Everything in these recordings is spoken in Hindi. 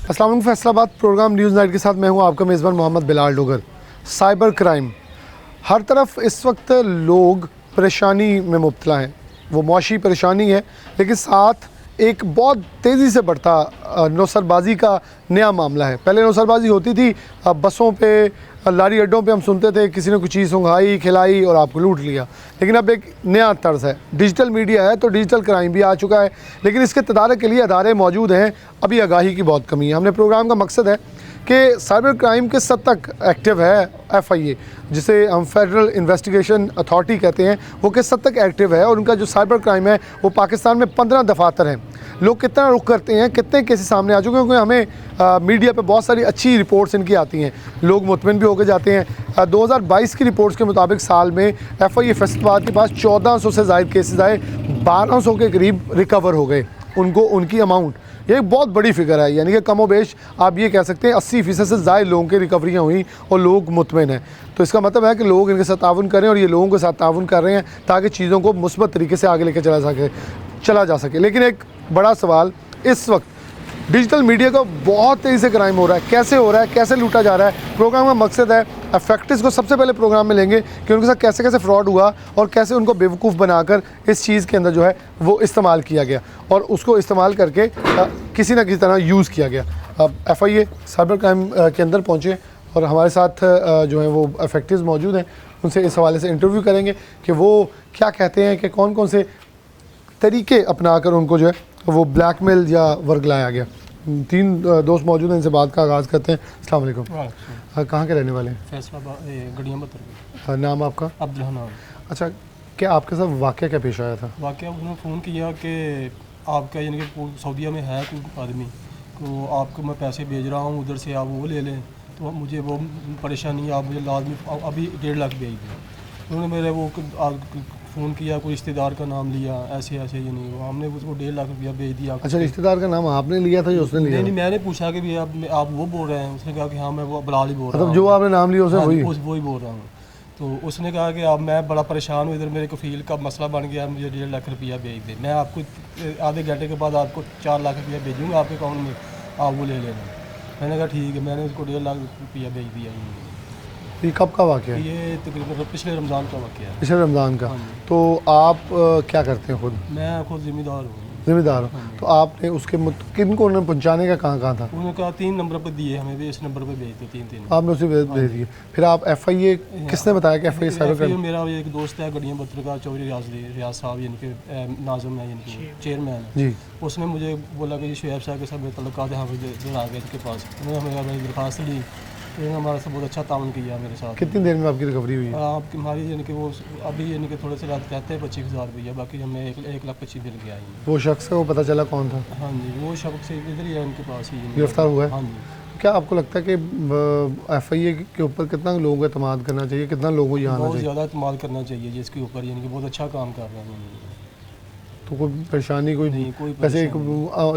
अस्सलाम वालेकुम। फैसलाबाद प्रोग्राम न्यूज़ नाइट के साथ मैं हूं आपका मेज़बान मोहम्मद बिलाल डोगर। साइबर क्राइम हर तरफ इस वक्त लोग परेशानी में मुब्तला हैं। वो मुआशी परेशानी है, लेकिन साथ एक बहुत तेज़ी से बढ़ता नौसरबाजी का नया मामला है। पहले नौसरबाजी होती थी बसों पे, लारी अड्डों पे हम सुनते थे किसी ने कुछ चीज़ सुंघाई खिलाई और आपको लूट लिया, लेकिन अब एक नया तर्ज है। डिजिटल मीडिया है तो डिजिटल क्राइम भी आ चुका है, लेकिन इसके तदारक के लिए अदारे मौजूद हैं। अभी आगाही की बहुत कमी है। हमने प्रोग्राम का मकसद है कि साइबर क्राइम किस हद तक एक्टिव है FIA, जिसे हम फेडरल इन्वेस्टिगेशन अथॉरिटी कहते हैं, वो किस हद तक एक्टिव है और उनका जो साइबर क्राइम है वो पाकिस्तान में 15 दफातर हैं। लोग कितना रुख करते हैं, कितने केसेस सामने आ चुके हैं, क्योंकि हमें मीडिया पे बहुत सारी अच्छी रिपोर्ट्स इनकी आती हैं, लोग मुतमिन भी होकर जाते हैं। 2022 की रिपोर्ट्स के मुताबिक साल में FIA फैसलाबाद के पास 1400 से ज़ायद केसेस आए, 1200 के करीब रिकवर हो गए उनकी अमाउंट। ये एक बहुत बड़ी फिगर है, यानी कि कमोबेश आप ये कह सकते हैं 80% से ज़ायद लोगों की रिकवरियाँ हुई और लोग मुतमिन हैं। तो इसका मतलब है कि लोग इनके साथ ताउन करें और ये लोगों के साथ ताउन कर रहे हैं ताकि चीज़ों को मुस्बत तरीके से आगे लेकर चला जा सके। लेकिन एक बड़ा सवाल इस वक्त, डिजिटल मीडिया का बहुत तेज़ी से क्राइम हो रहा है, कैसे हो रहा है, कैसे लूटा जा रहा है। प्रोग्राम का मकसद है अफेक्टिव्स को सबसे पहले प्रोग्राम में लेंगे कि उनके साथ कैसे कैसे फ्रॉड हुआ और कैसे उनको बेवकूफ़ बनाकर इस चीज़ के अंदर जो है वो इस्तेमाल किया गया और उसको इस्तेमाल करके किसी ना किसी तरह यूज़ किया गया। FIA साइबर क्राइम के अंदर पहुँचे और हमारे साथ जो है वो अफेक्टिव्स मौजूद हैं। उनसे इस हवाले से इंटरव्यू करेंगे कि वो क्या कहते हैं कि कौन कौन से तरीके अपना कर उनको जो है वो ब्लैकमेल या वर्गलाया गया। 3 दोस्त मौजूद हैं, इनसे बात का आगाज़ करते हैं। अस्सलाम वालेकुम। कहाँ के रहने वाले हैं? फैसलाबाद गढ़िया बतर। नाम आपका? अब्दुल हनान। अच्छा, क्या आपके साथ वाक़या क्या पेश आया था? वाक़या उन्होंने फ़ोन किया कि आपका यानी कि सऊदीया में है कोई आदमी, तो आपको मैं पैसे भेज रहा हूँ, उधर से आप वो ले लें। तो मुझे वो परेशानी है, आप मुझे लाजमी अभी 1.5 लाख भेज दें। उन्होंने मेरे वो फ़ोन किया, कोई रिश्तेदार का नाम लिया, ऐसे ऐसे ये नहीं हुआ, हमने उसको 1.5 लाख रुपया भेज दिया। अच्छा, रिश्तेदार का नाम आपने लिया था या उसने लिया? नहीं, मैंने पूछा कि भैया आप वो बोल रहे हैं? उसने कहा कि हाँ मैं वो बिलाल ही बोल रहा हूँ। मतलब जो आपने नाम लिया उसे वही बोल रहा हूँ। तो उसने कहा कि अब मैं बड़ा परेशान हूँ, इधर मेरे कफ़ील का मसला बन गया, मुझे 1.5 लाख रुपया भेज दे। मैं आपको आधे घंटे के बाद आपको 4 लाख रुपया भेजूँगा आपके अकाउंट में, आप वो ले लेना। मैंने कहा ठीक है, मैंने उसको 1.5 लाख रुपया भेज दिया। ये कब का वाक़या है? ये तकरीबन पिछले रमज़ान का वाक़या है। पिछले रमज़ान का। तो आप क्या करते हैं खुद? मैं खुद ज़िम्मेदार हूँ। ज़िम्मेदार हो? तो आपने उसके किन को उन्होंने पहुँचाने का कहाँ था? उन्होंने कहा 3 नंबर पर दिए, हमें भी इस नंबर पर भेज दो। 3 आपने उसे भेज दिए। फिर आप FIA किसने बताया कि FIA साइबर क्राइम? मेरा एक दोस्त है गढ़िया बतर का, चौधरी रियाज साहब, यानी कि नाज़िम है, यानी कि चेयरमैन जी। उसने मुझे बोला कि शुएब साहब के साथ मेरे तल्लुकात हैं, आ गए इसके पास। उन्होंने हमें दरख्वास्त ली, इन्होंने हमारे साथ बहुत अच्छा ताउन किया मेरे साथ। कितनी देर में आपकी रिकवरी हुई है? आपकी हमारी यानी कि वो अभी यानी कि थोड़े से रात कहते हैं 25,000 रुपया, बाकी हमें 1,25,000 मिल गया। वो शख्स का वो पता चला कौन था? हाँ जी, वो शख्स इधर ही है, उनके पास ही गिरफ्तार हुआ है। हाँ जी। क्या आपको लगता है कि FIA के ऊपर कितना लोगों को एतमाद करना चाहिए, कितना लोगों को यहाँ आना चाहिए? बहुत ज़्यादा इस्तेमाल करना चाहिए जिसके ऊपर, यानी कि बहुत अच्छा काम कर रहे हैं। तो कोई परेशानी कोई नहीं, कोई वैसे एक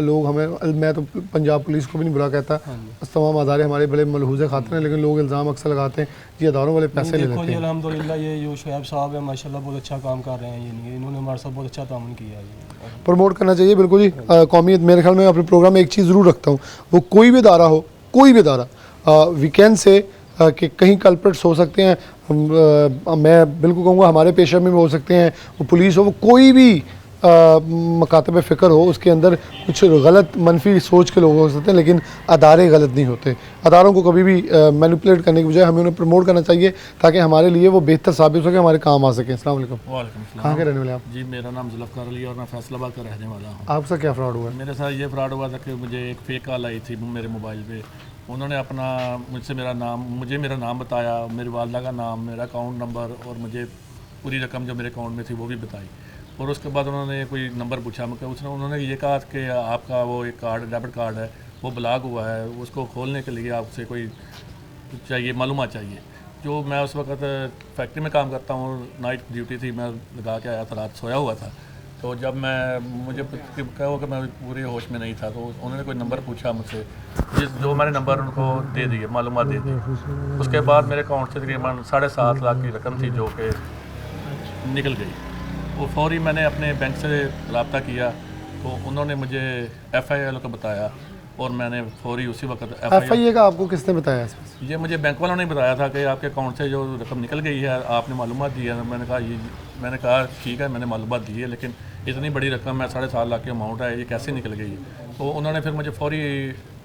लोग हमें, मैं तो पंजाब पुलिस को भी नहीं बुरा कहता, तमाम अदारे हमारे बड़े मलहूज़ खाते हैं, लेकिन लोग इल्ज़ाम अक्सर लगाते हैं ये अदारों वाले पैसे ले लेते हैं। अल्हम्दुलिल्लाह ये जो शुएब साहब है माशाल्लाह बहुत अच्छा काम कर रहे हैं, यानी इन्होंने हमारे साथ बहुत अच्छा ताउन किया है। प्रमोट करना चाहिए बिल्कुल जी। कौमियत मेरे ख्याल में अपने प्रोग्राम में एक चीज़ ज़रूर रखता हूँ, वो कोई भी अदारा हो, कोई भी अदारा वीकेंड से कि कहीं कल्प्रिट्स हो सकते हैं, मैं बिल्कुल कहूँगा हमारे पेशा में भी हो सकते हैं, वो पुलिस हो, वो कोई भी मकातब फ़िक्र हो, उसके अंदर कुछ गलत मनफी सोच के लोग हो सकते हैं, लेकिन अदारे गलत नहीं होते। अदारों को कभी भी मैनिपुलेट करने की बजाय हमें उन्हें प्रमोट करना चाहिए ताकि हमारे लिए वो बेहतर साबित हो सके, हमारे काम आ सकें। अस्सलाम वालेकुम। वालेकुम सलाम। कहाँ के रहने वाले आप? जी, मेरा नाम जुल्फ़कार अली और मैं फैसलाबाद का रहने वाला हूँ। आपसे क्या फ्रॉड हुआ? मेरे साथ ये फ्रॉड हुआ था कि मुझे एक फ़ेक कॉल आई थी मेरे मोबाइल पे। उन्होंने मुझसे मेरा नाम बताया, मेरी वालदा का नाम, मेरा अकाउंट नंबर और मुझे पूरी रकम जो मेरे अकाउंट में थी वो भी बताई। और उसके बाद उन्होंने कोई नंबर पूछा, उन्होंने ये कहा कि आपका वो एक कार्ड, डेबिट कार्ड है, वो ब्लॉक हुआ है, उसको खोलने के लिए आपसे कोई चाहिए, मालूमात चाहिए। जो मैं उस वक्त फैक्ट्री में काम करता हूँ, नाइट ड्यूटी थी, मैं लगा के आया था, रात सोया हुआ था। तो जब मुझे कहा कि मैं पूरे होश में नहीं था, तो उन्होंने कोई नंबर पूछा मुझसे, जो मैंने नंबर उनको दे दिए, मालूमात दे दी। उसके बाद मेरे अकाउंट से तकरीबन 7.5 लाख की रकम थी जो कि निकल गई। वो फौरी मैंने अपने बैंक से रब्ता किया, तो उन्होंने मुझे FIA वालों को बताया और मैंने फौरी उसी वक्त FIA का आपको किसने बताया इसमें? ये मुझे बैंक वालों ने बताया था कि आपके अकाउंट से जो रकम निकल गई है आपने मालूमात दी है। मैंने कहा ठीक है, मैंने मालूमात दी है, लेकिन इतनी बड़ी रकम है, 7.5 लाख की अमाउंट है, ये कैसे निकल गई? तो उन्होंने फिर मुझे फौरी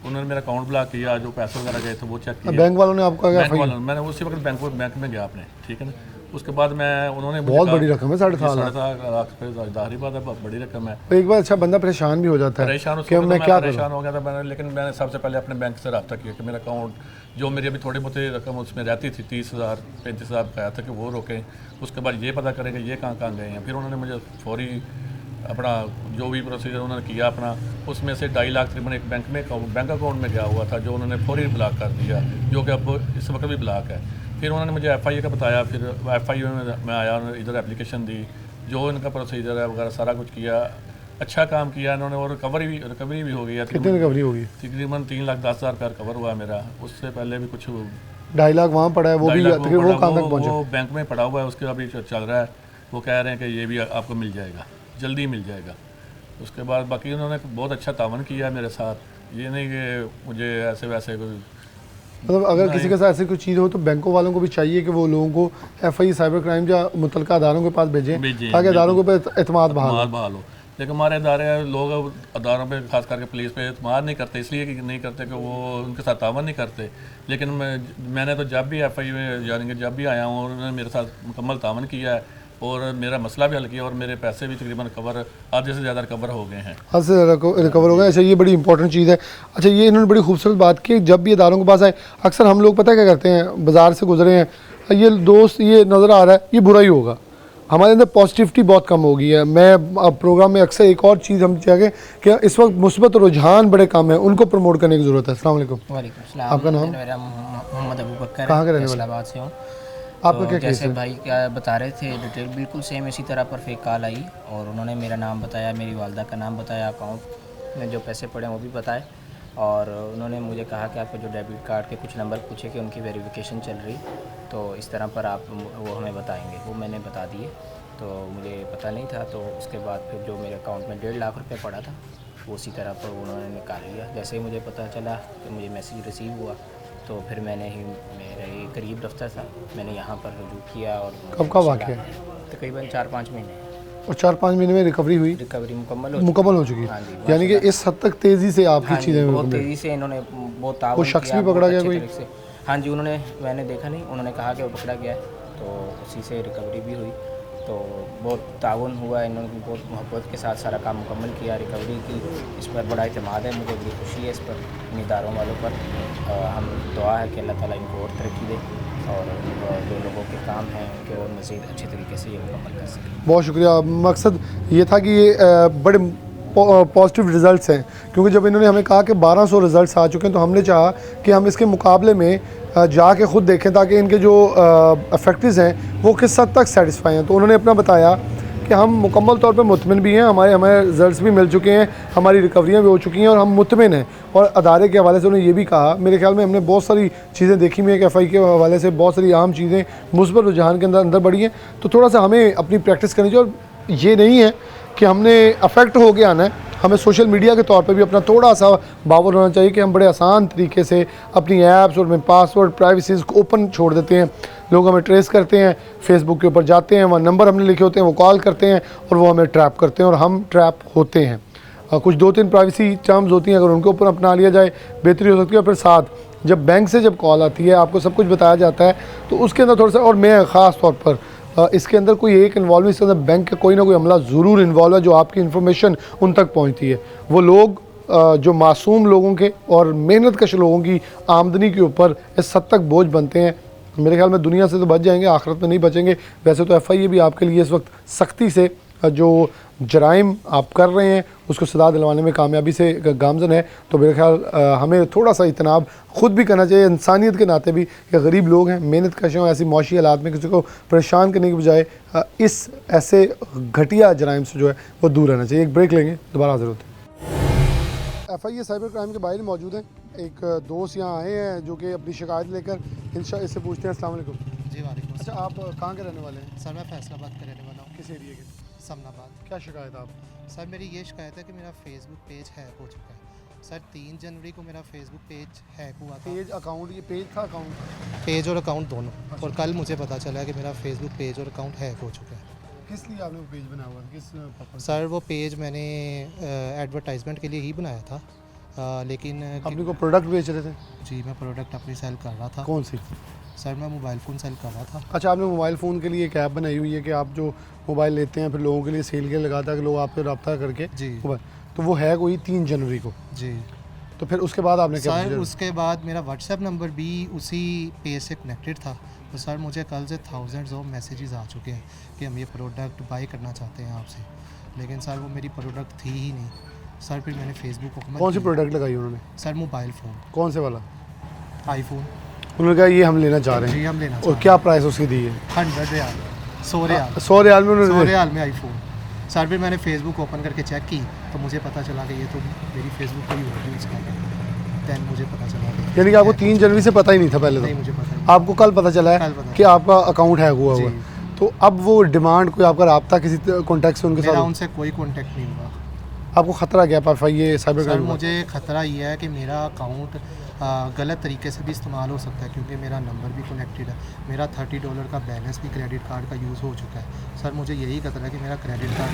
उन्होंने मेरा अकाउंट ब्लॉक किया, जो पैसे वगैरह गए थे वो चेक किया। बैंक वालों ने आपको बैंक वालों मैंने उसी वक्त बैंक में गया अपने, ठीक है ना। उसके बाद उन्होंने बहुत बड़ी रकम है, 7.5 लाख। 7.5 लाख रुपये जाहिर बात है, बहुत बड़ी रकम है। एक बार अच्छा बंदा परेशान भी हो जाता है कि मैं क्या परेशान हो गया था लेकिन मैंने सबसे पहले अपने बैंक से रब्ता किया कि मेरा अकाउंट जो मेरी अभी थोड़ी बहुत रकम उसमें रहती थी 30,000 35,000 कहा था कि वो रोकें। उसके बाद ये पता करें कि ये कहाँ गए हैं। फिर उन्होंने मुझे फौरी अपना जो भी प्रोसीजर उन्होंने किया अपना, उसमें से 2.5 लाख तकरीबन एक बैंक अकाउंट में गया हुआ था, जो उन्होंने फौरी ब्लॉक कर दिया, जो कि अब इस वक्त भी ब्लॉक है। फिर उन्होंने मुझे FIA का बताया, फिर FIA में आया, इधर एप्लीकेशन दी, जो इनका प्रोसीजर है वगैरह सारा कुछ किया, अच्छा काम किया इन्होंने, और रिकवरी भी हो गई है। कितनी रिकवरी होगी? तकरीबन 3,10,000 रुपया रिकवर हुआ है मेरा। उससे पहले भी कुछ 2.5 लाख वहाँ पड़ा है, वो भी वो कहाँ तक पहुँचा? वो बैंक में पड़ा हुआ है, उसके अभी चल रहा है। वो कह रहे हैं कि ये भी आपको मिल जाएगा, जल्दी मिल जाएगा। उसके बाद बाकी उन्होंने बहुत अच्छा तावन किया मेरे साथ, ये नहीं कि मुझे ऐसे वैसे कोई मतलब अगर किसी के साथ ऐसी कोई चीज़ हो तो बैंकों वालों को भी चाहिए कि वो लोगों को FIA साइबर क्राइम या मुतलका अदारों के पास भेजें ताकि अदारों के ऊपर एतमाद बहाल हो। लेकिन हमारे अदारे लोग अदारों पे खास करके पुलिस पे एतमाद नहीं करते, इसलिए कि नहीं करते कि वो उनके साथ तावन नहीं करते। लेकिन मैंने तो जब भी FIA में यानी कि जब भी आया हूँ उन्होंने मेरे साथ मुकम्मल तावन किया है और मेरा मसला भी हल किया, और मेरे पैसे भी तकरीबन आधे से ज़्यादा रिकवर हो गए हैं। आधे से रिकवर हो गए। अच्छा, ये बड़ी इंपॉर्टेंट चीज़ है। अच्छा, ये इन्होंने बड़ी खूबसूरत बात की, जब भी अदारों के पास आए अक्सर हम लोग पता है क्या करते हैं, बाज़ार से गुजरे हैं, ये दोस्त ये नज़र आ रहा है ये बुरा ही होगा, हमारे अंदर पॉजिटिविटी बहुत कम हो गई है। मैं अब प्रोग्राम में अक्सर एक और चीज़ हम चाहेंगे कि इस वक्त मुस्बत रुझान बड़े कम है, उनको प्रमोट करने की ज़रूरत है। अस्सलाम वालेकुम। आपका नाम? मेरा मोहम्मद अबू बकर, कहाँ के रहने वाले? इस्लामाबाद से हूँ। आपका तो क्या केस जैसे है? भाई क्या बता रहे थे डिटेल बिल्कुल सेम इसी तरह पर फेक कॉल आई और उन्होंने मेरा नाम बताया, मेरी वालदा का नाम बताया, अकाउंट में जो पैसे पड़े वो भी बताए, और उन्होंने मुझे कहा कि आपके जो डेबिट कार्ड के कुछ नंबर पूछे कि उनकी वेरिफिकेशन चल रही, तो इस तरह पर आप वो हमें बताएंगे। वो मैंने बता दिए, तो मुझे पता नहीं था। तो उसके बाद फिर जो मेरे अकाउंट में 1.5 लाख रुपये पड़ा था वो उसी तरह पर उन्होंने निकाल लिया। जैसे ही मुझे पता चला कि मुझे मैसेज रिसीव हुआ तो फिर मैंने ही मेरे करीब दफ्तर था, मैंने यहाँ पर रुजू किया। और कब का वाक़या? तकरीबन 4-5 महीने। और 4-5 महीने में रिकवरी हुई? रिकवरी मुकम्मल हो चुकी है। हाँ जी, यानी कि इस हद तक तेज़ी से आपकी हाँ चीज़ें बहुत तेज़ी से इन्होंने बहुत तावन वो शख्स किया, भी पकड़ा बहुत गया अच्छे कोई? तरीके से। हाँ जी, उन्होंने, मैंने देखा नहीं, उन्होंने कहा कि वो पकड़ा गया है, तो उसी से रिकवरी भी हुई। तो बहुत ताउन हुआ, इन्होंने बहुत मोहब्बत के साथ सारा काम मुकम्मल किया, रिकवरी की। इस पर बड़ा इत्मीनान है, मुझे बड़ी खुशी है इस पर, इन इदारों वालों पर। हम दुआ है कि अल्लाह ताला इनको और तरक्की दे और जो लोगों के काम हैं उनके और मज़ीद अच्छे तरीके से ये मुकम्मल कर सकें। बहुत शुक्रिया। मकसद ये था कि ये बड़े पॉजिटिव रिज़ल्ट्स हैं, क्योंकि जब इन्होंने हमें कहा कि 1200 रिज़ल्ट्स आ चुके हैं तो हमने चाहा कि हम इसके मुकाबले में जाके ख़ुद देखें ताकि इनके जो इफेक्टिव्स हैं वो किस हद तक सेटिस्फाई हैं। तो उन्होंने अपना बताया कि हम मुकम्मल तौर पे मुतमिन भी हैं, हमारे रिज़ल्ट्स भी मिल चुके हैं, हमारी रिकवरियाँ भी हो चुकी हैं और हम मुतमिन हैं। और अदारे के हवाले से उन्होंने ये भी कहा, मेरे ख्याल में हमने बहुत सारी चीज़ें देखी हुई हैं कि FIA के हवाले से बहुत सारी अहम चीज़ें मुस्बत रुझान के अंदर बढ़ी हैं। तो थोड़ा सा हमें अपनी प्रैक्टिस करनी चाहिए, और ये नहीं है कि हमने अफेक्ट हो के आना है, हमें सोशल मीडिया के तौर पे भी अपना थोड़ा सा बावर होना चाहिए कि हम बड़े आसान तरीके से अपनी ऐप्स और पासवर्ड प्राइवेसीज़ को ओपन छोड़ देते हैं। लोग हमें ट्रेस करते हैं, फेसबुक के ऊपर जाते हैं, वहाँ नंबर हमने लिखे होते हैं, वो कॉल करते हैं और वो हमें ट्रैप करते हैं और हम ट्रैप होते हैं। कुछ 2-3 प्राइवेसी टर्म्स होती हैं, अगर उनके ऊपर अपना लिया जाए बेहतरी हो सकती है। और फिर साथ जब बैंक से जब कॉल आती है, आपको सब कुछ बताया जाता है, तो उसके अंदर थोड़ा सा, और मैं ख़ास तौर पर इसके अंदर कोई एक इन्वॉल्व, इसके अंदर बैंक का कोई ना कोई अमला ज़रूर इन्वॉल्व है जो आपकी इन्फॉर्मेशन उन तक पहुंचती है। वो लोग जो मासूम लोगों के और मेहनत कश लोगों की आमदनी के ऊपर इस हद तक बोझ बनते हैं, मेरे ख्याल में दुनिया से तो बच जाएंगे, आखिरत में नहीं बचेंगे। वैसे तो FIA भी आपके लिए इस वक्त सख्ती से जो जराइम आप कर रहे हैं उसको सजा दिलवाने में कामयाबी से गामजन है। तो मेरे ख्याल हमें थोड़ा सा इतनाब ख़ुद भी करना चाहिए, इंसानियत के नाते भी, कि गरीब लोग हैं, मेहनत कश हैं, ऐसी मौशी हालात में किसी को परेशान करने के बजाय इस ऐसे घटिया जराइम से जो है वो दूर रहना चाहिए। एक ब्रेक लेंगे, दोबारा हाजिर होते हैं। FIA साइबर क्राइम के बाहर मौजूद हैं, एक दोस्त यहाँ आए हैं जो कि अपनी शिकायत लेकर इससे पूछते हैं। अस्सलाम वालेकुम। जी वालेकुम। अच्छा, आप कहाँ के रहने वाले हैं? सर मैं फैसलाबाद का रहने वाला हूँ। किस एरिया के? समनाबाद। क्या शिकायत है आप? सर मेरी ये शिकायत है कि मेरा फेसबुक पेज हैक हो चुका है। सर 3 जनवरी को मेरा फेसबुक पेज हैक हुआ था। पेज अकाउंट, ये पेज था अकाउंट? पेज और अकाउंट दोनों। और कल मुझे पता चला कि मेरा फेसबुक पेज और अकाउंट हैक हो चुका है। किस लिए आपने वो पेज बनाया हुआ था, किस पर्पस? सर वो पेज मैंने एडवर्टाइजमेंट के लिए ही बनाया था, लेकिन अपने को प्रोडक्ट बेच रहे थे? जी मैं प्रोडक्ट अपनी सेल कर रहा था। कौन सी? सर मैं मोबाइल फ़ोन सेल कर रहा था। अच्छा, आपने मोबाइल फ़ोन के लिए एक ऐप बनाई हुई है कि आप जो मोबाइल लेते हैं फिर लोगों के लिए सेल के लगाता है कि लोग आपसे रब्ता करके जी मोबाइल, तो वो हैक हुई 3 जनवरी को। जी तो फिर उसके बाद आपने क्या सर प्रोसीजर? उसके बाद मेरा व्हाट्सएप नंबर भी उसी पेज से कनेक्टेड था। तो सर मुझे कल से थाउजेंड्स ऑफ मैसेजेस आ चुके हैं कि हम ये प्रोडक्ट बाई करना चाहते हैं आपसे, लेकिन सर वो मेरी प्रोडक्ट थी ही नहीं। सर फिर मैंने फेसबुक को कौन सी प्रोडक्ट लगाई उन्होंने? सर मोबाइल फ़ोन, कौन से वाला? आईफोन। उन्होंने कहा ये हम लेना चाह रहे जी हैं। हम लेना और चाहते क्या प्राइस उसकी दी है? हैं 100 रियाल, 100 रियाल, 100 रियाल में 100 उन्होंने? रियाल में आईफोन। सर फिर मैंने फेसबुक ओपन करके चेक की तो मुझे पता चला कि ये तो मेरी फेसबुक को यूज़ कर रहा है। दैन मुझे पता चला कि यानी कि आपको 3 जनवरी से पता ही नहीं था पहले? नहीं तो मुझे पता नहीं। आपको कल पता चला कल है पता कि आपका अकाउंट हैक हुआ हुआ जी। है। तो अब वो डिमांड, कोई आपका रब्ता किसी कॉन्टैक्ट से उनके मेरा साथ? उनसे कोई कांटेक्ट नहीं हुआ। आपको खतरा क्या ये साइबर सर क्राइम? मुझे ख़तरा ये है कि मेरा अकाउंट गलत तरीके से भी इस्तेमाल हो सकता है, क्योंकि मेरा नंबर भी कनेक्टेड है। मेरा $30 का बैलेंस भी क्रेडिट कार्ड का यूज़ हो चुका है। सर मुझे यही खतरा है कि मेरा क्रेडिट कार्ड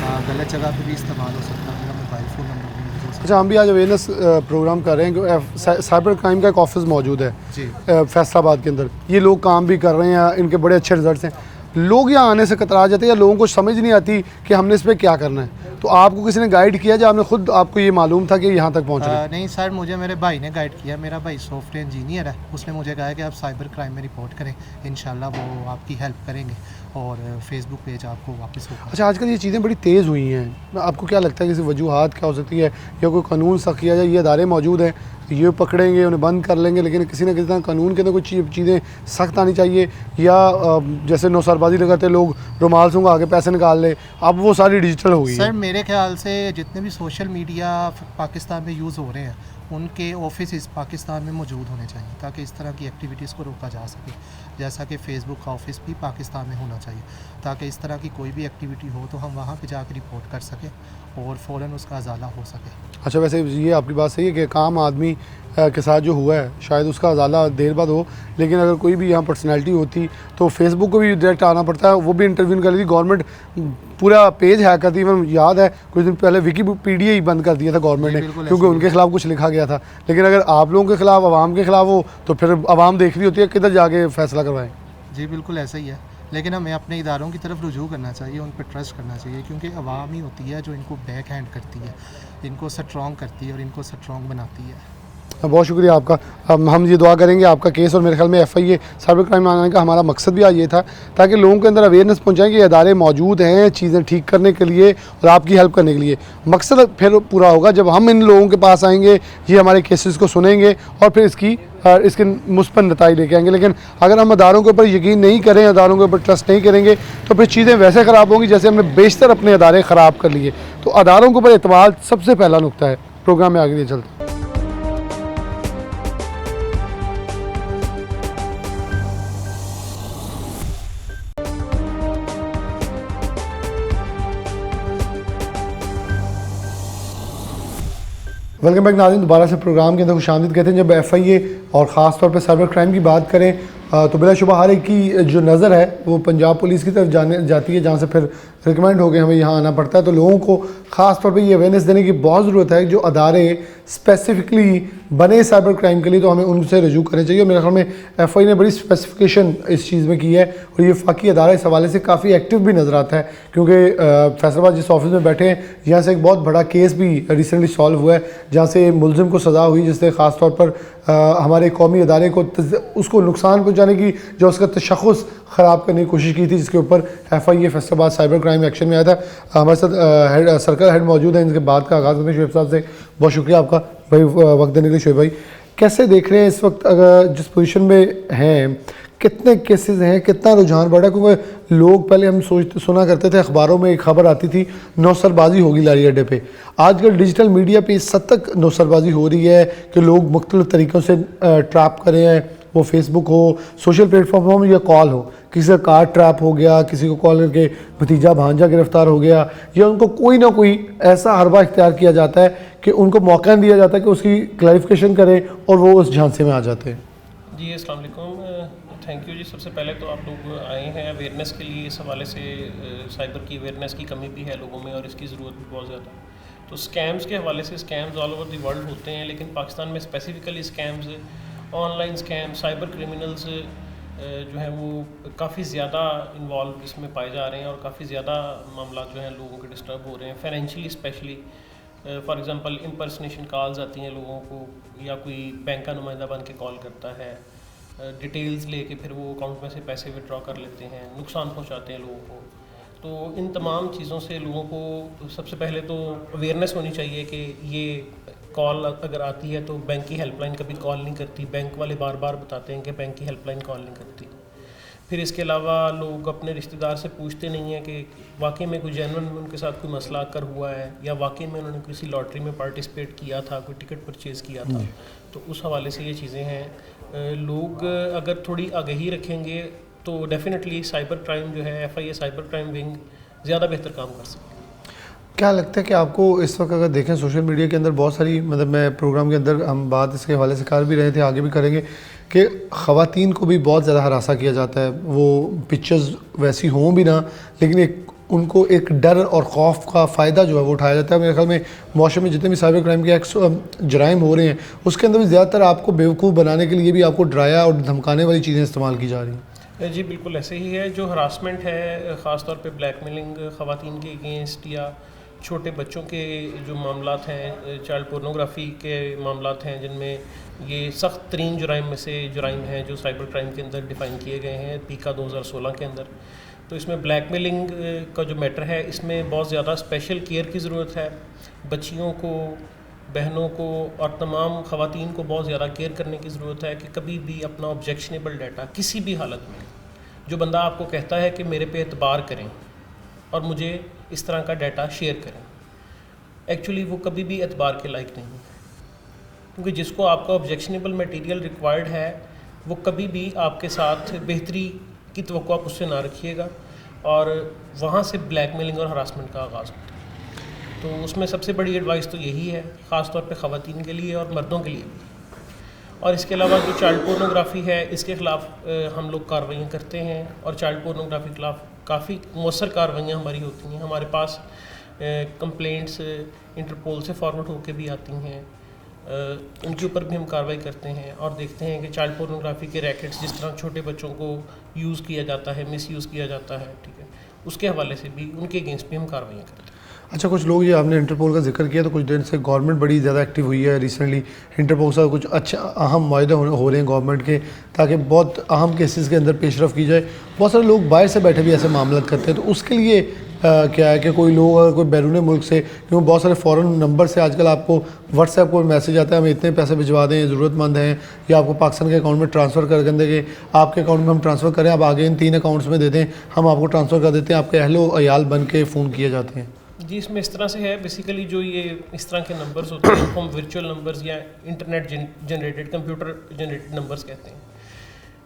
का गलत जगह पे भी इस्तेमाल हो सकता है, मेरा मोबाइल फ़ोन नंबर भी यूज़ हो सकता अच्छा, हम भी आज अवेयरनेस प्रोग्राम कर रहे हैं कि साइबर क्राइम का एक ऑफिस मौजूद है है। जी फैसलाबाद के अंदर। ये लोग काम भी कर रहे हैं, इनके बड़े अच्छे रिजल्ट्स हैं। लोग यहाँ आने से कतरा जाते हैं या लोगों को समझ नहीं आती कि हमने इस पर क्या करना है। तो आपको किसी ने गाइड किया या आपने खुद, आपको ये मालूम था कि यहाँ तक पहुँच रहे हैं? नहीं सर, मुझे मेरे भाई ने गाइड किया। मेरा भाई सॉफ्टवेयर इंजीनियर है, उसने मुझे कहा कि आप साइबर क्राइम में रिपोर्ट करें, इंशाल्लाह वो आपकी हेल्प करेंगे और फेसबुक पेज आपको वापस होगा। अच्छा, आजकल ये चीज़ें बड़ी तेज़ हुई हैं, आपको क्या लगता है कि इसी वजूहात क्या हो सकती है? या कोई कानून सख्त किया जाए? ये अदारे मौजूद हैं, ये पकड़ेंगे, उन्हें बंद कर लेंगे, लेकिन किसी न किसी तरह कानून के अंदर कुछ चीज़ें सख्त आनी चाहिए। या जैसे नौसरबाजी लगाते लोग रुमाल से आगे पैसे निकाल ले, अब वो सारी डिजिटल हो गई सर है। मेरे ख्याल से जितने भी सोशल मीडिया पाकिस्तान में यूज़ हो रहे हैं उनके ऑफिस पाकिस्तान में मौजूद होने चाहिए, ताकि इस तरह की एक्टिविटीज़ को रोका जा सके। जैसा कि फ़ेसबुक का ऑफिस भी पाकिस्तान में होना चाहिए, ताकि इस तरह की कोई भी एक्टिविटी हो तो हम वहाँ पे जाकर रिपोर्ट कर सकें और फ़ौरन उसका अजाला हो सके। अच्छा, वैसे ये आपकी बात सही है कि काम आदमी के साथ जो हुआ है शायद उसका अजाला देर बाद हो, लेकिन अगर कोई भी यहाँ पर्सनैलिटी होती तो फेसबुक को भी डायरेक्ट आना पड़ता है, वो भी इंटरव्यू कर लेती। गवर्नमेंट पूरा पेज हैक करती है। मैं याद है कुछ दिन पहले विकीपीडिया ही बंद कर दिया था गवर्नमेंट ने, बिल्कुल क्योंकि उनके खिलाफ कुछ लिखा गया था। लेकिन अगर आप लोगों के खिलाफ, आवाम के खिलाफ हो, तो फिर आवाम देख रही होती है किधर जाके फैसला करवाएं। जी बिल्कुल ऐसा ही है, लेकिन हमें अपने इदारों की तरफ रुजू करना चाहिए, उन पर ट्रस्ट करना चाहिए, क्योंकि आवाम ही होती है जो इनको बैक हैंड करती है, इनको स्ट्रॉन्ग करती है और इनको स्ट्रॉन्ग बनाती है। बहुत शुक्रिया आपका। हम ये दुआ करेंगे आपका केस, और मेरे ख्याल में FIA साइबर क्राइम आने का हमारा मकसद भी आज ये था, ताकि लोगों के अंदर अवेयरनेस पहुंचाएं कि अदारे मौजूद हैं चीज़ें ठीक करने के लिए और आपकी हेल्प करने के लिए। मकसद फिर पूरा होगा जब हम इन लोगों के पास आएंगे, ये हमारे केसेस को सुनेंगे और फिर इसके मुस्बत नताइज लेके आएंगे। लेकिन अगर हम अदारों के ऊपर यकीन नहीं करें, अदारों के ऊपर ट्रस्ट नहीं करेंगे, तो फिर चीज़ें वैसे ख़राब होंगी जैसे हमने बेशतर अपने अदारे ख़राब कर लिए। तो अदारों के ऊपर एतमाद सबसे पहला नुकता है। प्रोग्राम में आगे लिए चलते हैं। वेलकम बैक नाज़रीन, दोबारा से प्रोग्राम के अंदर खुशामदीद कहते हैं। जब FIA और ख़ास तौर पे साइबर क्राइम की बात करें तो बिलाशुबा हर एक की जो नज़र है वो पंजाब पुलिस की तरफ जाती है, जहाँ से फिर रिकमेंड हो गए हमें यहाँ आना पड़ता है। तो लोगों को ख़ास तौर पे ये अवेयरनेस देने की बहुत ज़रूरत है। जो अदारे स्पेसिफिकली बने साइबर क्राइम के लिए, तो हमें उनसे रजू करने चाहिए। मेरे ख्याल में FIA ने बड़ी स्पेसिफिकेशन इस चीज़ में की है और ये वफाकी अदारा इस हवाले से काफ़ी एक्टिव भी नज़र आता है, क्योंकि फैसलाबाद जिस ऑफिस में बैठे हैं यहाँ से एक बहुत बड़ा केस भी रिसेंटली सॉल्व हुआ है, जहाँ से मुलजिम को सज़ा हुई, जिससे ख़ास तौर पर हमारे कौमी अदारे को उसको नुकसान पहुँचाने की, जो उसका तशख़्ख़ुस ख़राब करने की कोशिश की थी, जिसके ऊपर FIA Faisalabad cyber crime action में आया था। हमारे साथ सर्कल हेड मौजूद है। इनके बाद का आगाज़ करते हैं शुएब साहब से। बहुत शुक्रिया आपका भाई वक्त देने के लिए। शुएब भाई, कैसे देख रहे हैं इस वक्त अगर जिस पोजीशन में हैं, कितने केसेस हैं, कितना रुझान बढ़ा? क्योंकि लोग पहले हम सुना करते थे, अखबारों में एक खबर आती थी नौसरबाजी होगी लारी अड्डे पे। आजकल डिजिटल मीडिया पे इस हद तक नौसरबाजी हो रही है कि लोग मुख्तलिफ तरीक़ों से ट्रैप कर रहे हैं, वो फेसबुक हो, सोशल प्लेटफॉर्म हो या कॉल हो। किसी का कार ट्रैप हो गया, किसी को कॉल करके भतीजा भांजा गिरफ्तार हो गया, या उनको कोई ना कोई ऐसा हरबा इख्तियार किया जाता है कि उनको मौका नहीं दिया जाता कि उसकी क्लैरिफिकेशन करें और वो उस झांसे में आ जाते हैं? जी अस्सलाम वालेकुम, थैंक यू जी। सबसे पहले तो आप लोग आए हैं अवेयरनेस के लिए। इस हवाले से साइबर की अवेयरनेस की कमी भी है लोगों में और इसकी ज़रूरत भी बहुत ज़्यादा। तो स्कैम्स के हवाले से scams all over the world होते हैं, लेकिन पाकिस्तान में specifically scams, online scam, cyber criminals जो हैं वो काफ़ी ज़्यादा इन्वॉल्व इसमें पाए जा रहे हैं और काफ़ी ज़्यादा मामला जो हैं लोगों के डिस्टर्ब हो रहे हैं financially specially. For example impersonation calls आती हैं लोगों को, या कोई बैंक का नुमाइंदा बन के कॉल करता है, डिटेल्स लेके फिर वो अकाउंट में से पैसे विड्रॉ कर लेते हैं, नुकसान पहुंचाते हैं लोगों को। तो इन तमाम चीज़ों से लोगों को सबसे पहले तो अवेयरनेस होनी चाहिए कि ये कॉल अगर आती है तो बैंक की हेल्पलाइन कभी कॉल नहीं करती, बैंक वाले बार बार बताते हैं कि बैंक की हेल्पलाइन कॉल नहीं करती। फिर इसके अलावा लोग अपने रिश्तेदार से पूछते नहीं हैं कि वाकई में कोई जेन्युइन में उनके साथ कोई मसला अकर हुआ है या वाकई में उन्होंने किसी लॉटरी में पार्टिसिपेट किया था, कोई टिकट परचेज़ किया था। तो उस हवाले से ये चीज़ें हैं। लोग अगर थोड़ी आगाही रखेंगे तो डेफिनेटली साइबर क्राइम जो है FIA साइबर क्राइम विंग ज़्यादा बेहतर काम कर सकती है। क्या लगता है कि आपको इस वक्त अगर देखें सोशल मीडिया के अंदर बहुत सारी, मतलब मैं प्रोग्राम के अंदर हम बात इसके हवाले से कर भी रहे थे, आगे भी करेंगे, कि ख़वातीन को भी बहुत ज़्यादा हरासा किया जाता है। वो पिक्चर्स वैसी हों भी ना, लेकिन उनको एक डर और खौफ का फ़ायदा जो है वो उठाया जाता है। मेरे ख्याल में मुआशरे में जितने भी साइबर क्राइम के जराइम हो रहे हैं उसके अंदर भी ज़्यादातर आपको बेवकूफ़ बनाने के लिए भी आपको डराया और धमकाने वाली चीज़ें इस्तेमाल की जा रही हैं। जी बिल्कुल ऐसे ही है। जो हरासमेंट है ख़ास तौर पे ब्लैकमेलिंग ख़वातीन के अगेंस्ट या छोटे बच्चों के जो मामलात हैं, चाइल्ड पोर्नोग्राफी के मामलात हैं, जिनमें ये सख्त तरीन जुराइम में से जुराइम हैं जो साइबर क्राइम के अंदर डिफ़ाइन किए गए हैं पीका 2016 के अंदर। तो इसमें ब्लैकमेलिंग का जो मैटर है इसमें बहुत ज़्यादा स्पेशल केयर की ज़रूरत है। बच्चियों को, बहनों को और तमाम ख़वातीन को बहुत ज़्यादा केयर करने की ज़रूरत है कि कभी भी अपना ऑब्जेक्शनेबल डाटा किसी भी हालत में, जो बंदा आपको कहता है कि मेरे पे एतबार करें और मुझे इस तरह का डाटा शेयर करें, एक्चुअली वो कभी भी एतबार के लायक नहीं है। क्योंकि जिसको आपका ऑब्जेक्शनेबल मटेरियल रिक्वायर्ड है वो कभी भी आपके साथ बेहतरी की तवक्को आप उससे ना रखिएगा और वहाँ से ब्लैकमेलिंग और हरासमेंट का आगाज़ होता है। तो उसमें सबसे बड़ी एडवाइस तो यही है, ख़ास तौर पे ख़वातीन के लिए और मर्दों के लिए भी। और इसके अलावा जो चाइल्ड पोर्नोग्राफी है इसके ख़िलाफ़ हम लोग कार्रवाइयाँ करते हैं और चाइल्ड पोर्नोग्राफी के ख़िलाफ़ काफ़ी मौसर कार्रवाइयाँ हमारी होती हैं। हमारे पास कंप्लेंट्स इंटरपोल से फॉरवर्ड होकर भी आती हैं, उनके ऊपर भी हम कार्रवाई करते हैं और देखते हैं कि चाइल्ड पोर्नोग्राफी के रैकेट्स जिस तरह छोटे बच्चों को यूज़ किया जाता है, मिसयूज़ किया जाता है, ठीक है, उसके हवाले से भी उनके अगेंस्ट भी हम कार्रवाइयाँ करते हैं। अच्छा, कुछ लोग, ये आपने इंटरपोल का जिक्र किया, तो कुछ दिन से गवर्नमेंट बड़ी ज़्यादा एक्टिव हुई है रिसेंटली। इंटरपोल से कुछ अच्छा अहम मुआहदे हो रहे हैं गवर्नमेंट के, ताकि बहुत अहम केसेस के अंदर पेशरफ की जाए। बहुत सारे लोग बाहर से बैठे भी ऐसे मामला करते हैं, तो उसके लिए क्या है कि कोई लोग अगर कोई बैरून मुल्क से, क्योंकि बहुत सारे फ़ॉरेन नंबर से आजकल आपको व्हाट्सएप को मैसेज आता है, हमें इतने पैसे भिजवा दें, ज़रूरतमंद हैं, या आपको पाकिस्तान के अकाउंट में ट्रांसफ़र कर दें कि आपके अकाउंट में हम ट्रांसफ़र करें, आप आगे इन 3 अकाउंट्स में दे दें, हम आपको ट्रांसफ़र कर देते हैं। आपके अहलो अयाल बन के फ़ोन किए जाते हैं। जी, इसमें इस तरह से है बेसिकली, जो ये इस तरह के नंबर्स होते हैं उनको हम वर्चुअल नंबर्स या internet generated, computer generated numbers कहते हैं।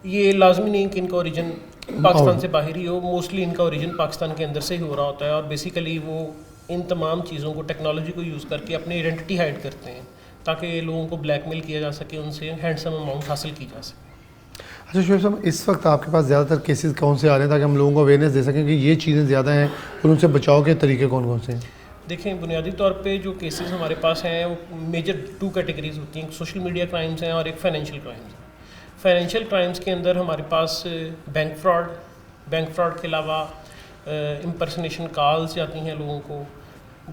ये लाजमी नहीं कि इनका ओरिजिन पाकिस्तान से बाहर ही हो, मोस्टली इनका ओरिजिन पाकिस्तान के अंदर से ही हो रहा होता है और बेसिकली वो इन तमाम चीज़ों को, टेक्नोलॉजी को यूज़ करके अपनी आइडेंटिटी हाइड करते हैं ताकि लोगों को ब्लैकमेल किया जा सके, उनसे हैंडसम अमाउंट हासिल की जा सके। अच्छा शुएब साहब, इस वक्त आपके पास ज़्यादातर केसेस कौन से आ रहे हैं, ताकि हम लोगों को अवेयरनेस दे सकें कि ये चीज़ें ज़्यादा हैं और उनसे बचाव के तरीके कौन कौन से हैं? देखें, बुनियादी तौर पे जो केसेस हमारे पास हैं वो मेजर 2 कैटेगरीज होती हैं। एक सोशल मीडिया क्राइम्स हैं और एक फाइनेंशियल क्राइम्स हैं। फाइनेंशियल क्राइम्स के अंदर हमारे पास बैंक फ्रॉड के अलावा इम्पर्सनेशन कॉल्स जाती हैं लोगों को,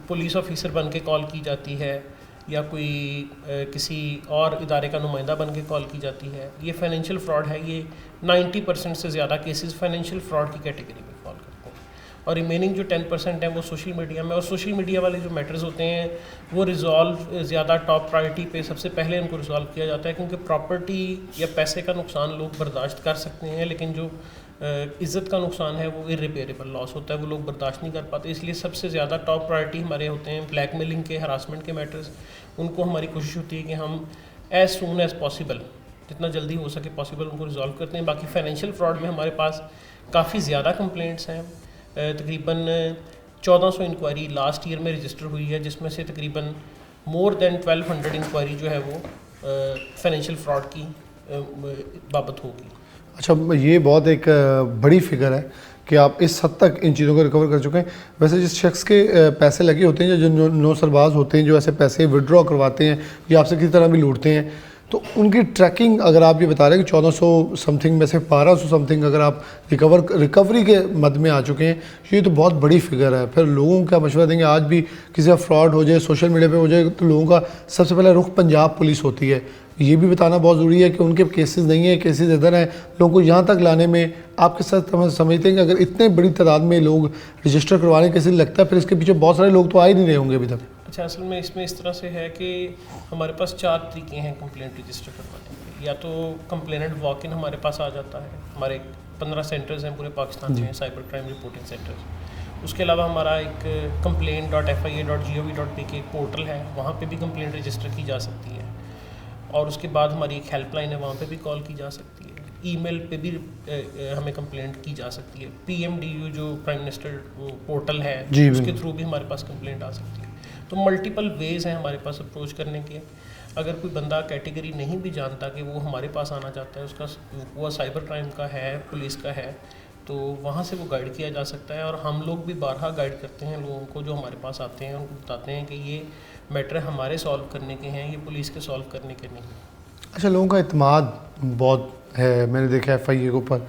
पुलिस ऑफिसर बन के कॉल की जाती है या कोई किसी और इदारे का नुमाइंदा बन के कॉल की जाती है। ये फाइनेंशियल फ्रॉड है। ये 90% से ज़्यादा केसेस फाइनेंशियल फ्रॉड की कैटेगरी में फॉल करते हैं और रिमेनिंग जो 10% है वो सोशल मीडिया में। और सोशल मीडिया वाले जो मैटर्स होते हैं वो रिजॉल्व ज़्यादा टॉप प्रायोरिटी पे सबसे पहले उनको रिजॉल्व किया जाता है, क्योंकि प्रॉपर्टी या पैसे का नुकसान लोग बर्दाश्त कर सकते हैं, लेकिन जो इज़्ज़त का नुकसान है वो इरिपेरेबल लॉस होता है, वो लोग बर्दाश्त नहीं कर पाते। इसलिए सबसे ज़्यादा टॉप प्रायोरिटी हमारे होते हैं ब्लैकमेलिंग के, हरासमेंट के मैटर्स। उनको हमारी कोशिश होती है कि हम एज़ सून एज़ पॉसिबल, जितना जल्दी हो सके पॉसिबल, उनको रिजॉल्व करते हैं। बाकी फाइनेंशियल फ्रॉड में हमारे पास काफ़ी ज़्यादा कंप्लेंट्स हैं। तकरीबन 1400 इंक्वायरी लास्ट ईयर में रजिस्टर हुई है, जिसमें से तकरीबन मोर देन 1200 इंक्वायरी जो है वो फाइनेंशियल फ्रॉड की बाबत होगी। अच्छा, ये बहुत एक बड़ी फिगर है कि आप इस हद तक इन चीज़ों को रिकवर कर चुके हैं। वैसे जिस शख्स के पैसे लगे होते हैं, जो नो सरबाज होते हैं, जो ऐसे पैसे विड्रॉ करवाते हैं या आपसे किसी तरह भी लूटते हैं, तो उनकी ट्रैकिंग अगर आप ये बता रहे हैं कि 1400 समथिंग में से 1200 समथिंग अगर आप रिकवरी के मद में आ चुके हैं, ये तो बहुत बड़ी फिगर है। फिर लोगों को क्या मशवरा देंगे? आज भी किसी का फ्रॉड हो जाए, सोशल मीडिया पे हो जाए, तो लोगों का सबसे पहले रुख पंजाब पुलिस होती है। ये भी बताना बहुत ज़रूरी है कि उनके केसेस नहीं है, केसेस इधर हैं। लोगों को यहाँ तक लाने में आपके साथ समझते हैं कि अगर इतने बड़ी तादाद में लोग रजिस्टर करवाने कैसे लगता है, फिर इसके पीछे बहुत सारे लोग तो आ ही नहीं रहे होंगे अभी तक। अच्छा, असल में इसमें इस तरह से है कि हमारे पास 4 तरीके हैं कंप्लेंट रजिस्टर करवाने के। या तो कंप्लेनेंट वॉक इन हमारे पास आ जाता है, हमारे 15 सेंटर्स हैं पूरे पाकिस्तान में साइबर क्राइम रिपोर्टिंग सेंटर्स। उसके अलावा हमारा एक complaint.fia.gov.pk एक पोर्टल है, वहाँ पे भी कंप्लेंट रजिस्टर की जा सकती है। और उसके बाद हमारी एक हेल्पलाइन है, वहाँ पे भी कॉल की जा सकती है। ईमेल पे भी हमें कंप्लेंट की जा सकती है। PMDU जो प्राइम मिनिस्टर पोर्टल है, जी, उसके थ्रू भी हमारे पास कंप्लेंट आ सकती है। तो मल्टीपल वेज़ हैं हमारे पास अप्रोच करने के। अगर कोई बंदा कैटेगरी नहीं भी जानता कि वो हमारे पास आना चाहता है, उसका वो साइबर क्राइम का है, पुलिस का है, तो वहाँ से वो गाइड किया जा सकता है। और हम लोग भी बारहा गाइड करते हैं लोगों को जो हमारे पास आते हैं, उनको बताते हैं कि ये मैटर हमारे सॉल्व करने के हैं, ये पुलिस के सॉल्व करने के नहीं। अच्छा, लोगों का इत्मीनान बहुत है, मैंने देखा FIA के ऊपर।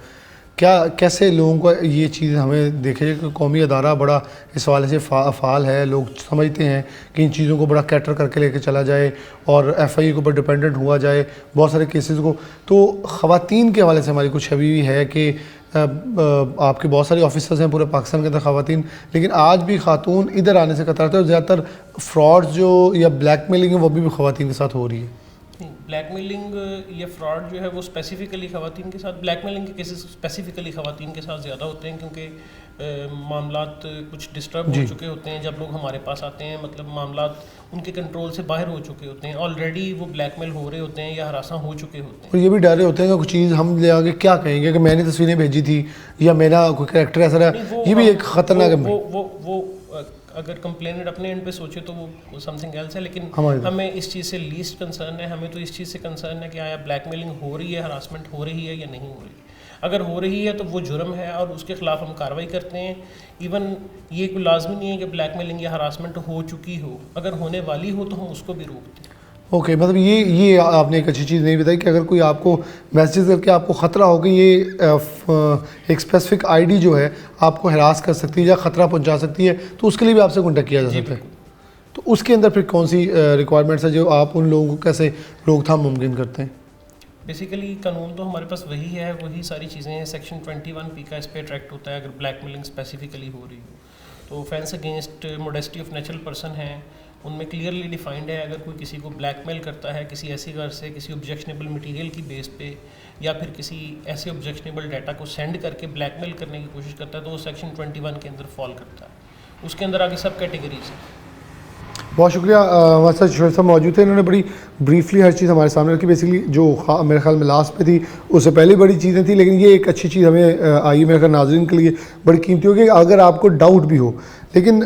क्या कैसे लोगों को ये चीज़ हमें देखे कि कौमी अदारा बड़ा इस हवाले से फ़ाल है, लोग समझते हैं कि इन चीज़ों को बड़ा कैटर करके लेके चला जाए और FIA के ऊपर डिपेंडेंट हुआ जाए बहुत सारे केसेस को। तो ख़वातीन के हवाले से हमारी कुछ अभी भी है कि आपके बहुत सारे ऑफिसर्स हैं पूरे पाकिस्तान के अंदर ख़वातीन, लेकिन आज भी खातून इधर आने से कतराते हैं और ज़्यादातर फ्रॉड्स जो या ब्लैकमेलिंग है वो भी ख़वातीन के साथ हो रही है। ब्लैकमेलिंग या फ्रॉड जो है वो स्पेसिफिकली ख़वातीन के साथ, ब्लैकमेलिंग के केसेस स्पेसिफिकली ख़वातीन के साथ ज़्यादा होते हैं क्योंकि मामलात कुछ डिस्टर्ब हो चुके होते हैं जब लोग हमारे पास आते हैं। मतलब मामलात उनके कंट्रोल से बाहर हो चुके होते हैं, ऑलरेडी वो ब्लैकमेल हो रहे होते हैं या हरासा हो चुके होते हैं। और ये भी डर रहे होते हैं कि कुछ चीज़ हम ले आगे क्या कहेंगे कि मैंने तस्वीरें भेजी थी या मेरा कोई कैरेक्टर ऐसा रहा। ये भी एक ख़तरनाक है। वो अगर कंप्लेनेंट अपने एंड पे सोचे तो वो समथिंग एल्स है, लेकिन हमारे हमें इस चीज़ से लीस्ट कंसर्न है। हमें तो इस चीज़ से कंसर्न है कि आया ब्लैकमेलिंग हो रही है, हरासमेंट हो रही है या नहीं हो रही। अगर हो रही है तो वो जुर्म है और उसके ख़िलाफ़ हम कार्रवाई करते हैं। इवन ये कोई लाजमी नहीं है कि ब्लैकमेलिंग या हरासमेंट हो चुकी हो, अगर होने वाली हो तो हम उसको भी रोकते हैं। ओके, मतलब ये आपने एक अच्छी चीज़ नहीं बताई कि अगर कोई आपको मैसेज करके आपको ख़तरा हो कि ये एक स्पेसिफिक आईडी जो है आपको हरास कर सकती है या ख़तरा पहुंचा सकती है, तो उसके लिए भी आपसे कॉन्टेक्ट किया जा सकता है। तो उसके अंदर फिर कौन सी रिक्वायरमेंट्स है जो आप उन लोगों को कैसे रोकथाम मुमकिन करते हैं? बेसिकली कानून तो हमारे पास वही है, वही सारी चीज़ें हैं। सेक्शन 21P का इस पर अट्रैक्ट होता है अगर ब्लैकमेलिंग स्पेसिफिकली हो रही हो। तो offence against modesty of natural person है, उनमें क्लियरली डिफाइंड है। अगर कोई किसी को ब्लैकमेल करता है किसी ऐसी घर से किसी ऑब्जेक्शनेबल मटेरियल की बेस पे या फिर किसी ऐसे ऑब्जेक्शनेबल डाटा को सेंड करके ब्लैकमेल करने की कोशिश करता है तो वो सेक्शन 21 के अंदर फॉल करता है। उसके अंदर आगे सब कैटेगरीज हैं। बहुत शुक्रिया, हमारे साथ शोर साहब मौजूद थे। इन्होंने बड़ी ब्रीफली हर चीज़ हमारे सामने रखी। बेसिकली जो मेरे ख्याल में लास्ट पे थी उससे पहले बड़ी चीज़ें थी, लेकिन ये एक अच्छी चीज़ हमें आई मेरे ख्याल नाजरीन के लिए बड़ी कीमती होगी। अगर आपको डाउट भी हो, लेकिन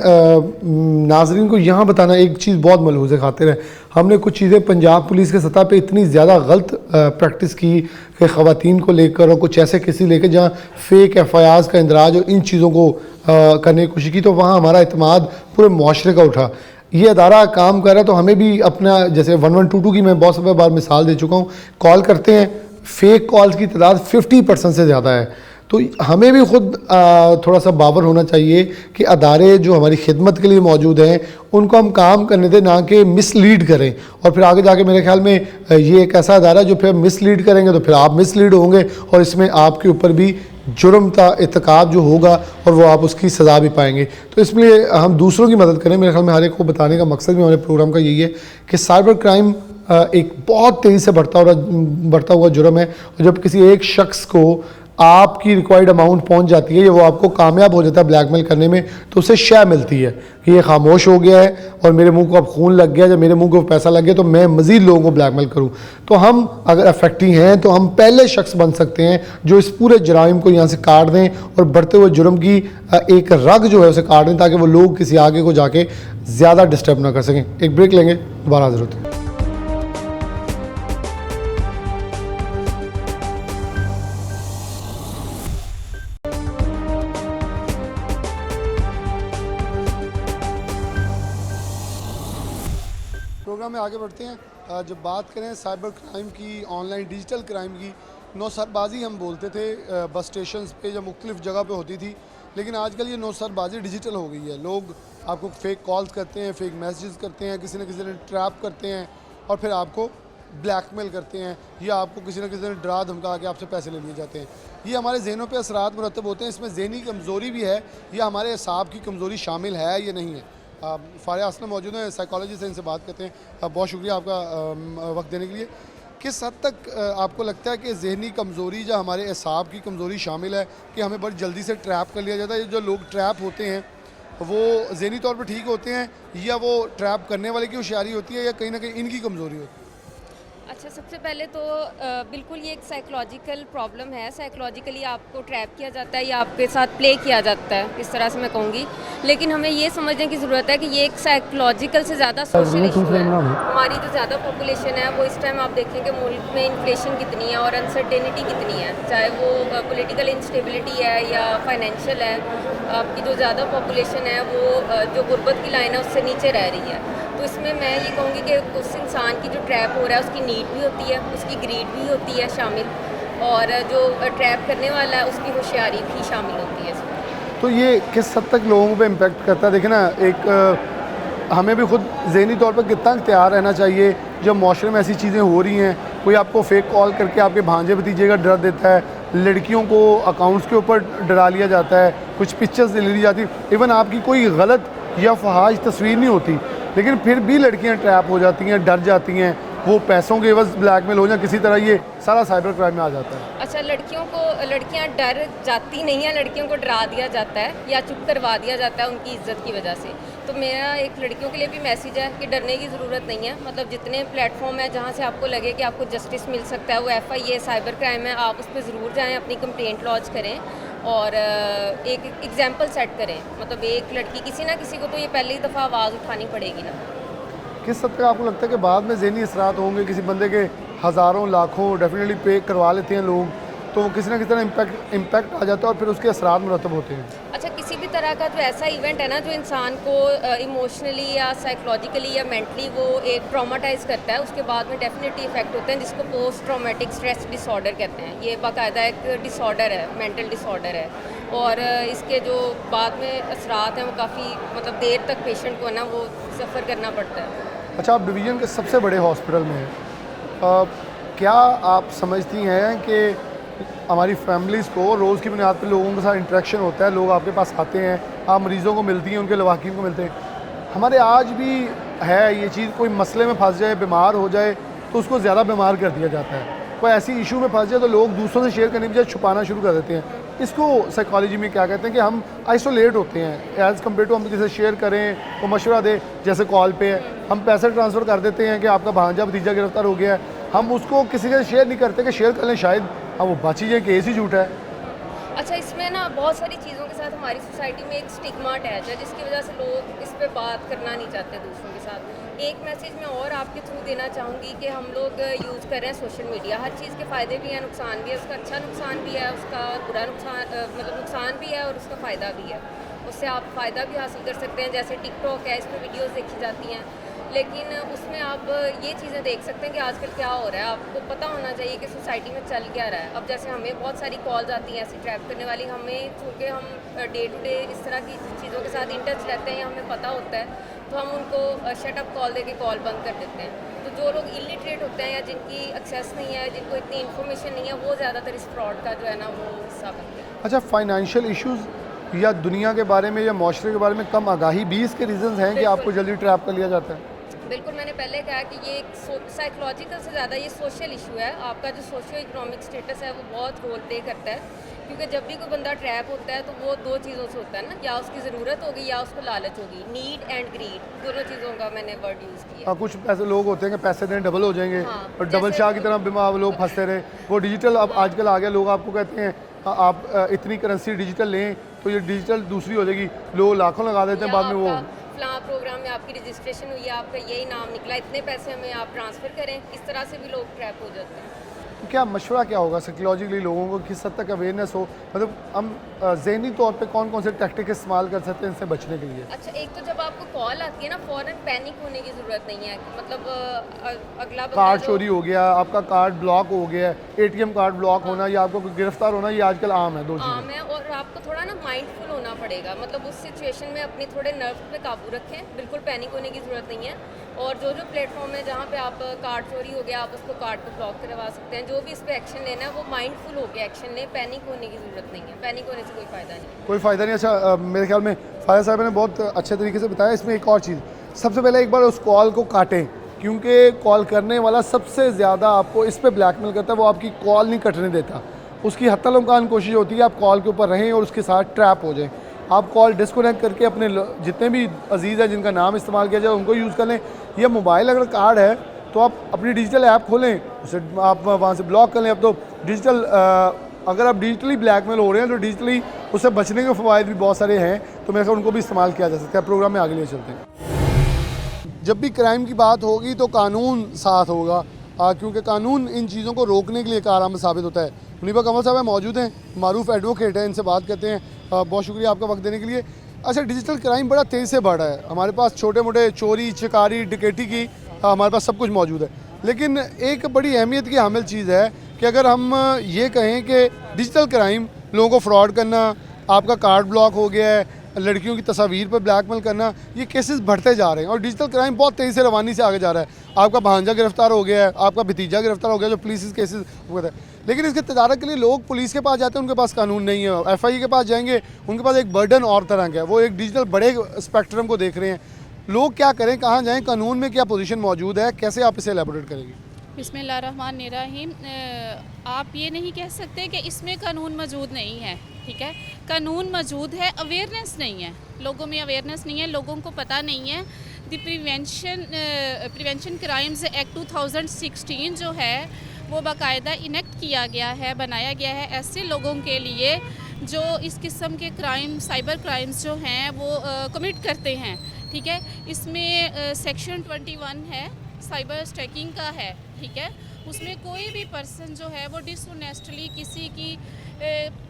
नाजरीन को यहाँ बताना एक चीज़ बहुत मलहूज़ खातिर है। हमने कुछ चीज़ें पंजाब पुलिस के सतह पे इतनी ज़्यादा गलत प्रैक्टिस की कि ख़वातीन को लेकर और कुछ ऐसे केसेस लेकर जहाँ फेक FIRs का इंदराज और इन चीज़ों को करने की कोशिश की, तो वहाँ हमारा इत्मीनान पूरे मुआशरे का उठा। ये अदारा काम कर रहा है तो हमें भी अपना, जैसे 1122 की मैं बहुत बार मिसाल दे चुका हूँ, कॉल करते हैं, फेक कॉल्स की तादाद 50% से ज़्यादा है। तो हमें भी ख़ुद थोड़ा सा बावर होना चाहिए कि अदारे जो हमारी खिदमत के लिए मौजूद हैं उनको हम काम करने दें, ना कि मिसलीड करें। और फिर आगे जाके मेरे ख्याल में ये एक ऐसा अदारा जो फिर मिसलीड करेंगे तो फिर आप मिसलीड होंगे और इसमें आपके ऊपर भी जुर्म का इर्तिकाब जो होगा और वो आप उसकी सज़ा भी पाएंगे। तो इसलिए हम दूसरों की मदद करें। मेरे ख्याल में हर एक को बताने का मकसद भी हमारे प्रोग्राम का यही है कि साइबर क्राइम एक बहुत तेज़ी से बढ़ता हुआ जुर्म है। और जब किसी एक शख्स को आपकी रिक्वायर्ड अमाउंट पहुंच जाती है या वो आपको कामयाब हो जाता है ब्लैकमेल करने में, तो उसे शय मिलती है कि ये खामोश हो गया है और मेरे मुंह को अब खून लग गया, जब मेरे मुंह को पैसा लग गया तो मैं मज़ीद लोगों को ब्लैकमेल करूं। तो हम अगर अफेक्टी हैं तो हम पहले शख्स बन सकते हैं जो इस पूरे जराइम को यहाँ से काट दें और बढ़ते हुए जुर्म की एक रग जो है उसे काट दें, ताकि वो लोग किसी आगे को जाके ज़्यादा डिस्टर्ब ना कर सकें। एक ब्रेक लेंगे, दोबारा हाजिर होते हैं। प्रोग्राम में आगे बढ़ते हैं। जब बात करें साइबर क्राइम की, ऑनलाइन डिजिटल क्राइम की, नौसरबाजी हम बोलते थे बस स्टेशन पे या मुख्तलिफ जगह पे होती थी, लेकिन आजकल ये नौसरबाजी डिजिटल हो गई है। लोग आपको फेक कॉल्स करते हैं, फेक मैसेजेस करते हैं, किसी न किसी ने ट्रैप करते हैं और फिर आपको ब्लैकमेल करते हैं या आपको किसी न किसी ने डरा धमका के आपसे पैसे ले लिए जाते हैं। ये हमारे जहनों पे असरात मुरतब होते हैं। इसमें जहनी कमज़ोरी भी है या हमारे असाब की कमज़ोरी शामिल है या नहीं है। फारिया असलम मौजूद हैं, साइकोलॉजिस्ट हैं, इनसे बात करते हैं। बहुत शुक्रिया आपका वक्त देने के लिए। किस हद तक आपको लगता है कि जहनी कमज़ोरी या हमारे असाब की कमज़ोरी शामिल है कि हमें बड़ी जल्दी से ट्रैप कर लिया जाता है? जो लोग ट्रैप होते हैं वो जहनी तौर पर ठीक होते हैं या वो ट्रैप करने वाले की होशियारी होती है या कहीं ना कहीं इनकी कमज़ोरी होती है? अच्छा, सबसे पहले तो बिल्कुल ये एक साइकोलॉजिकल प्रॉब्लम है। साइकोलॉजिकली आपको ट्रैप किया जाता है या आपके साथ प्ले किया जाता है, इस तरह से मैं कहूँगी। लेकिन हमें ये समझने की ज़रूरत है कि ये एक साइकोलॉजिकल से ज़्यादा सोशल इशू है। हमारी जो ज़्यादा पॉपुलेशन है वो इस टाइम आप देखें कि मुल्क में इन्फ्लेशन कितनी है और अनसर्टेनिटी कितनी है, चाहे वो पॉलिटिकल इंस्टेबिलिटी है या फाइनेंशियल है। आपकी जो ज़्यादा पॉपुलेशन है वो जो गुर्बत की लाइन है उससे नीचे रह रही है। तो इसमें मैं ये कहूँगी कि उस इंसान की जो ट्रैप हो रहा है उसकी नीड भी होती है, उसकी ग्रीड भी होती है शामिल, और जो ट्रैप करने वाला है उसकी होशियारी भी शामिल होती है इसमें। तो ये किस हद तक लोगों पे इम्पेक्ट करता है? देखें ना, एक हमें भी खुद ज़हनी तौर पर कितना तैयार रहना चाहिए जब माशरे में ऐसी चीज़ें हो रही हैं। कोई आपको फेक कॉल करके आपके भांजे भतीजे का डर देता है, लड़कियों को अकाउंट्स के ऊपर डरा लिया जाता है, कुछ पिक्चर्स ले ली जाती, इवन आपकी कोई गलत या फहाश तस्वीर नहीं होती, लेकिन फिर भी लड़कियां ट्रैप हो जाती हैं, डर जाती हैं, वो पैसों के एवज ब्लैकमेल हो जाए, किसी तरह ये सारा साइबर क्राइम में आ जाता है। अच्छा, लड़कियां डर जाती नहीं हैं, लड़कियों को डरा दिया जाता है या चुप करवा दिया जाता है उनकी इज्जत की वजह से। तो मेरा एक लड़कियों के लिए भी मैसेज है कि डरने की ज़रूरत नहीं है। मतलब जितने प्लेटफॉर्म है जहाँ से आपको लगे कि आपको जस्टिस मिल सकता है, वो FIA साइबर क्राइम है, आप उस पर ज़रूर जाएँ, अपनी कंप्लेंट लॉन्च करें और एक एग्जाम्पल सेट करें। मतलब एक लड़की, किसी ना किसी को तो ये पहली दफ़ा आवाज़ उठानी पड़ेगी ना। किस हद तक आपको लगता है कि बाद में ज़हनी असरात होंगे? किसी बंदे के हज़ारों लाखों डेफिनेटली पे करवा लेते हैं लोग, तो किसी ना किसी तरह इम्पैक्ट आ जाता है और फिर उसके असरात मुरतब होते हैं। अच्छा, किसी भी तरह का जो ऐसा इवेंट है ना जो इंसान को इमोशनली या साइकोलॉजिकली या मेंटली वो एक ट्रॉमाटाइज करता है, उसके बाद में डेफिनेटली इफेक्ट होते हैं, जिसको पोस्ट ट्रॉमेटिक स्ट्रेस डिसऑर्डर कहते हैं। ये बाकायदा एक डिसऑर्डर है, मेंटल डिसऑर्डर है, और इसके जो बाद में असरात हैं वो काफ़ी मतलब देर तक पेशेंट को ना वो सफ़र करना पड़ता है। अच्छा, आप डिवीज़न के सबसे बड़े हॉस्पिटल में हैं, क्या आप समझती हैं कि हमारी फैमिलीज़ को रोज़ की बुनियाद पर लोगों के साथ इंटरेक्शन होता है, लोग आपके पास आते हैं, आप मरीज़ों को मिलती हैं, उनके लवाकिन को मिलते हैं, हमारे आज भी है ये चीज़, कोई मसले में फंस जाए, बीमार हो जाए तो उसको ज़्यादा बीमार कर दिया जाता है। कोई ऐसी इशू में फंस जाए तो लोग दूसरों से शेयर करने की बजाय छुपाना शुरू कर देते हैं। इसको साइकोलॉजी में क्या कहते हैं कि हम आइसोलेट होते हैं एज़ कम्पेयर टू हम किसी से शेयर करें, वो मशवरा दे, जैसे कॉल पे है हम पैसे ट्रांसफ़र कर देते हैं कि आपका भांजा भतीजा गिरफ्तार हो गया है, हम उसको किसी से शेयर नहीं करते कि शेयर कर लें, शायद हम वो बच ही जाए, केस ही झूठा है। अच्छा, इसमें ना बहुत सारी चीज़ों के साथ हमारी सोसाइटी में एक स्टिग्मा अटैच है, जिसकी वजह से लोग इस पर बात करना नहीं चाहते दूसरों के साथ। एक मैसेज मैं और आपके थ्रू देना चाहूँगी कि हम लोग यूज़ कर रहे हैं सोशल मीडिया, हर चीज़ के फ़ायदे भी हैं, नुकसान भी है, उसका अच्छा नुकसान भी है, उसका बुरा नुकसान मतलब नुकसान भी है और उसका फ़ायदा भी है। उससे आप फ़ायदा भी हासिल कर सकते हैं, जैसे टिकटॉक है, इस पर वीडियोज़ देखी जाती हैं, लेकिन उसमें आप ये चीज़ें देख सकते हैं कि आजकल क्या हो रहा है। आपको पता होना चाहिए कि सोसाइटी में चल क्या रहा है। अब जैसे हमें बहुत सारी कॉल्स आती हैं ऐसी ट्रैप करने वाली, हमें चूँकि हम डे टू डे इस तरह की चीज़ों के साथ इन टच रहते हैं, हमें पता होता है, तो हम उनको शट अप कॉल देके कॉल बंद कर देते हैं। तो जो लोग इलिटरेट होते हैं या जिनकी एक्सेस नहीं है, जिनको इतनी इन्फॉर्मेशन नहीं है, वो ज़्यादातर इस फ्रॉड का जो है ना वो हिस्सा बनते हैं। अच्छा, फाइनेंशियल इश्यूज़ या दुनिया के बारे में या माशरे के बारे में कम आगाही भी इसके रीज़न्स हैं कि आपको जल्दी ट्रैप कर लिया जाता है? बिल्कुल, मैंने पहले कहा कि ये एक साइकोलॉजिकल से ज़्यादा ये सोशल इशू है। आपका जो सोशियो इकोनॉमिक स्टेटस है वो बहुत रोल प्ले करता है, क्योंकि जब भी कोई बंदा ट्रैप होता है तो वो दो चीज़ों से होता है ना, या उसकी ज़रूरत होगी या उसको लालच होगी। नीड एंड ग्रीड, दोनों चीज़ों का मैंने वर्ड यूज़ किया। कुछ ऐसे लोग होते हैं कि पैसे दें डबल हो जाएंगे, हाँ, और डबल जैसे शाह की तरह बीमार लोग फंसते रहे। वो डिजिटल अब आजकल आ गया, लोग आपको कहते हैं आप इतनी करेंसी डिजिटल लें तो ये डिजिटल दूसरी हो जाएगी, लोग लाखों लगा देते हैं, या बाद में वो आपका फलां प्रोग्राम में आपकी रजिस्ट्रेशन हुई है, आपका यही नाम निकला, इतने पैसे हमें आप ट्रांसफ़र करें। इस तरह से भी लोग ट्रैप हो जाते हैं। क्या मशवरा क्या होगा साइकोलॉजिकली लोगों को, किस हद तक अवेयरनेस हो, मतलब हम ज़हनी तौर पे कौन कौन से टैक्टिक इस्तेमाल कर सकते हैं इनसे बचने के लिए? अच्छा, एक तो जब आपको कॉल आती है ना, फ़ौरन पैनिक होने की ज़रूरत नहीं है। मतलब अगला बंदा कार्ड जो- चोरी हो गया, आपका कार्ड ब्लॉक हो गया, एटीएम कार्ड ब्लॉक होना या आपको कोई गिरफ्तार होना, ये आजकल आम है, दो चीज़ें। आम है, और आपको थोड़ा ना माइंडफुल होना पड़ेगा। मतलब उस सिचुएशन में अपने थोड़े नर्व पे काबू रखें, बिल्कुल पैनिक होने की ज़रूरत नहीं है। और जो जो प्लेटफॉर्म है जहाँ पे आप कार्ड चोरी हो गया, आप उसको कार्ड को ब्लॉक करवा सकते हैं। जो भी इस पर एक्शन लेना है वो माइंडफुल होकर एक्शन लें, पैनिक होने की ज़रूरत नहीं है। पैनिक होने से कोई फ़ायदा नहीं। कोई फ़ायदा नहीं। अच्छा, मेरे ख्याल में फायदा साहब ने बहुत अच्छे तरीके से बताया। इसमें एक और चीज़, सबसे पहले एक बार उस कॉल को काटें, क्योंकि कॉल करने वाला सबसे ज़्यादा आपको इस पे ब्लैकमेल करता है, वो आपकी कॉल नहीं कटने देता। उसकी हत्ता इम्कान कोशिश होती है आप कॉल के ऊपर रहें और उसके साथ ट्रैप हो जाएं। आप कॉल डिस्कनेक्ट करके अपने जितने भी अजीज़ हैं जिनका नाम इस्तेमाल किया जाए उनको यूज़ कर लें। या मोबाइल अगर कार्ड है तो आप अपनी डिजिटल ऐप खोलें, उसे आप वहाँ से ब्लॉक कर लें। अब तो डिजिटल अगर आप डिजिटली ब्लैकमेल हो रहे हैं तो डिजिटली उससे बचने के फ़वाइद भी बहुत सारे हैं, तो मेरे ख्याल उनको भी इस्तेमाल किया जा सकता है। प्रोग्राम में आगे ले चलते हैं। जब भी क्राइम की बात होगी तो कानून साथ होगा, क्योंकि कानून इन चीज़ों को रोकने के लिए कारआमद साबित होता है। मुनीबा कमल साहब मौजूद हैं, मारूफ एडवोकेट हैं, इनसे बात करते हैं। बहुत शुक्रिया आपका वक्त देने के लिए। अच्छा, डिजिटल क्राइम बड़ा तेज़ी से बढ़ रहा है, हमारे पास छोटे मोटे चोरी चिकारी डकैती की हमारे पास सब कुछ मौजूद है, लेकिन एक बड़ी अहमियत की हामिल चीज़ है कि अगर हम ये कहें कि डिजिटल क्राइम, लोगों को फ्रॉड करना, आपका कार्ड ब्लॉक हो गया है, लड़कियों की तस्वीर पर ब्लैकमेल करना, ये केसेस बढ़ते जा रहे हैं और डिजिटल क्राइम बहुत तेज़ी से रवानी से आगे जा रहा है। आपका भांजा गिरफ्तार हो गया है, आपका भतीजा गिरफ्तार हो गया, जो पुलिस केसेस हुए थे। लेकिन इसके तदारक के लिए लोग पुलिस के पास जाते हैं, उनके पास कानून नहीं है। एफआई के पास जाएंगे, उनके पास एक बर्डन और तरह का है, वो एक डिजिटल बड़े स्पेक्ट्रम को देख रहे हैं। लोग क्या करें, कहाँ जाएँ, कानून में क्या पोजीशन मौजूद है, कैसे आप इसे एलैबोरेट करेंगे? बिस्मिल्लाहिर्रहमानिर्रहीम। आप ये नहीं कह सकते कि इसमें कानून मौजूद नहीं है, ठीक है। कानून मौजूद है, अवेयरनेस नहीं है, लोगों में अवेयरनेस नहीं है, लोगों को पता नहीं है। द प्रिवेंशन क्राइम्स एक्ट 2016 जो है वो बाकायदा इनेक्ट किया गया है, बनाया गया है ऐसे लोगों के लिए जो इस किस्म के क्राइम, साइबर क्राइम्स जो हैं वो कमिट करते हैं, ठीक है। इसमें सेक्शन 21 है, साइबर स्टैकिंग का है, ठीक है। उसमें कोई भी पर्सन जो है वो डिसऑनेस्टली किसी की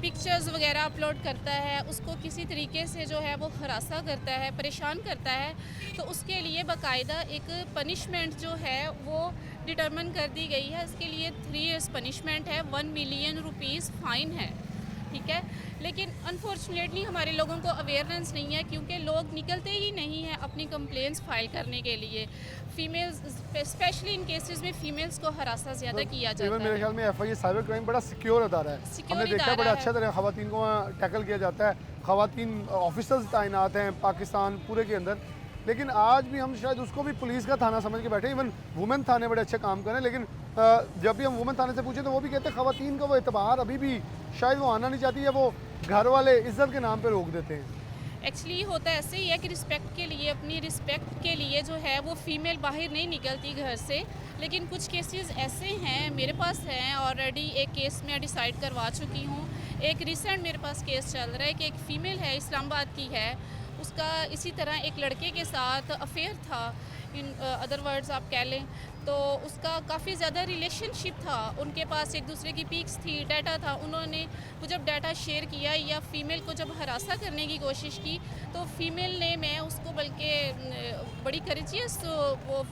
पिक्चर्स वगैरह अपलोड करता है, उसको किसी तरीके से जो है वो हरासा करता है, परेशान करता है, तो उसके लिए बाकायदा एक पनिशमेंट जो है वो डिटरमिन कर दी गई है। इसके लिए 3 years पनिशमेंट है, 1 million रुपीज़ फ़ाइन है, ठीक है। लेकिन अनफॉर्चुनेटली हमारे लोगों को अवेयरनेस नहीं है, क्योंकि लोग निकलते ही नहीं हैं अपनी कंप्लेंट्स फाइल करने के लिए। फीमेल्स स्पेशली इन केसेस में फ़ीमेल्स को हरासा ज़्यादा किया जाता मेरे है। ख्याल में एफआई साइबर क्राइम बड़ा सिक्योर अदारा है। Secure हमने देखा इदारा बड़ा है। अच्छा तरह ख़वातीन को टैकल किया जाता है, ख़वातीन ऑफिसर्स तैनात हैं पाकिस्तान पूरे के अंदर। लेकिन आज भी हम शायद उसको भी पुलिस का थाना समझ के बैठे। इवन वुमेन थाने बड़े अच्छे काम करें, लेकिन जब भी हम वुमेन थाने से पूछे तो वो भी कहते हैं ख़वातीन का वो एतबार अभी भी शायद वो आना नहीं चाहती है, वो घर वाले इज्जत के नाम पे रोक देते हैं। एक्चुअली होता ऐसे ही है कि रिस्पेक्ट के लिए, अपनी रिस्पेक्ट के लिए जो है वो फ़ीमेल बाहर नहीं निकलती घर से। लेकिन कुछ केसेस ऐसे हैं, मेरे पास हैं ऑलरेडी, एक केस मैं डिसाइड करवा चुकी हूँ। एक रिसेंट मेरे पास केस चल रहा है कि एक फ़ीमेल है, इस्लामाबाद की है, उसका इसी तरह एक लड़के के साथ अफेयर था, इन अदर वर्ड्स आप कह लें, तो उसका काफ़ी ज़्यादा रिलेशनशिप था, उनके पास एक दूसरे की पिक्स थी, डाटा था। उन्होंने वो जब डाटा शेयर किया या फ़ीमेल को जब हरासा करने की कोशिश की, तो फ़ीमेल ने, मैं उसको बल्कि बड़ी करेजियस वो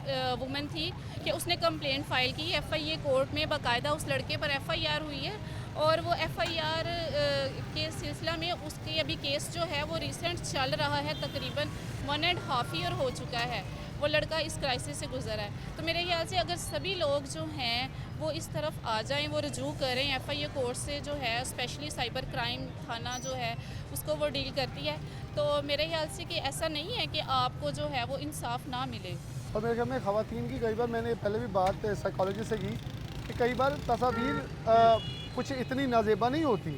वुमन थी कि उसने कंप्लेंट फ़ाइल की एफआईए कोर्ट में, बाकायदा उस लड़के पर एफआईआर हुई है। और वो एफआईआर के सिलसिला में उसके अभी केस जो है वो रिसेंट चल रहा है, तकरीबन 1.5 year हो चुका है। वो लड़का इस क्राइसिस से गुजरा है। तो मेरे ख्याल से अगर सभी लोग जो हैं वो इस तरफ आ जाएं, वो रजू करें एफआईए कोर्ट से, जो है स्पेशली साइबर क्राइम थाना जो है उसको वो डील करती है, तो मेरे ख्याल से कि ऐसा नहीं है कि आपको जो है वो इंसाफ ना मिले। और मेरे ख्याल में ख़वातीन की कई बार मैंने पहले भी बात साइकोलॉजिस्ट से की कि कई बार तस्वीर कुछ इतनी नाजेबा नहीं होती,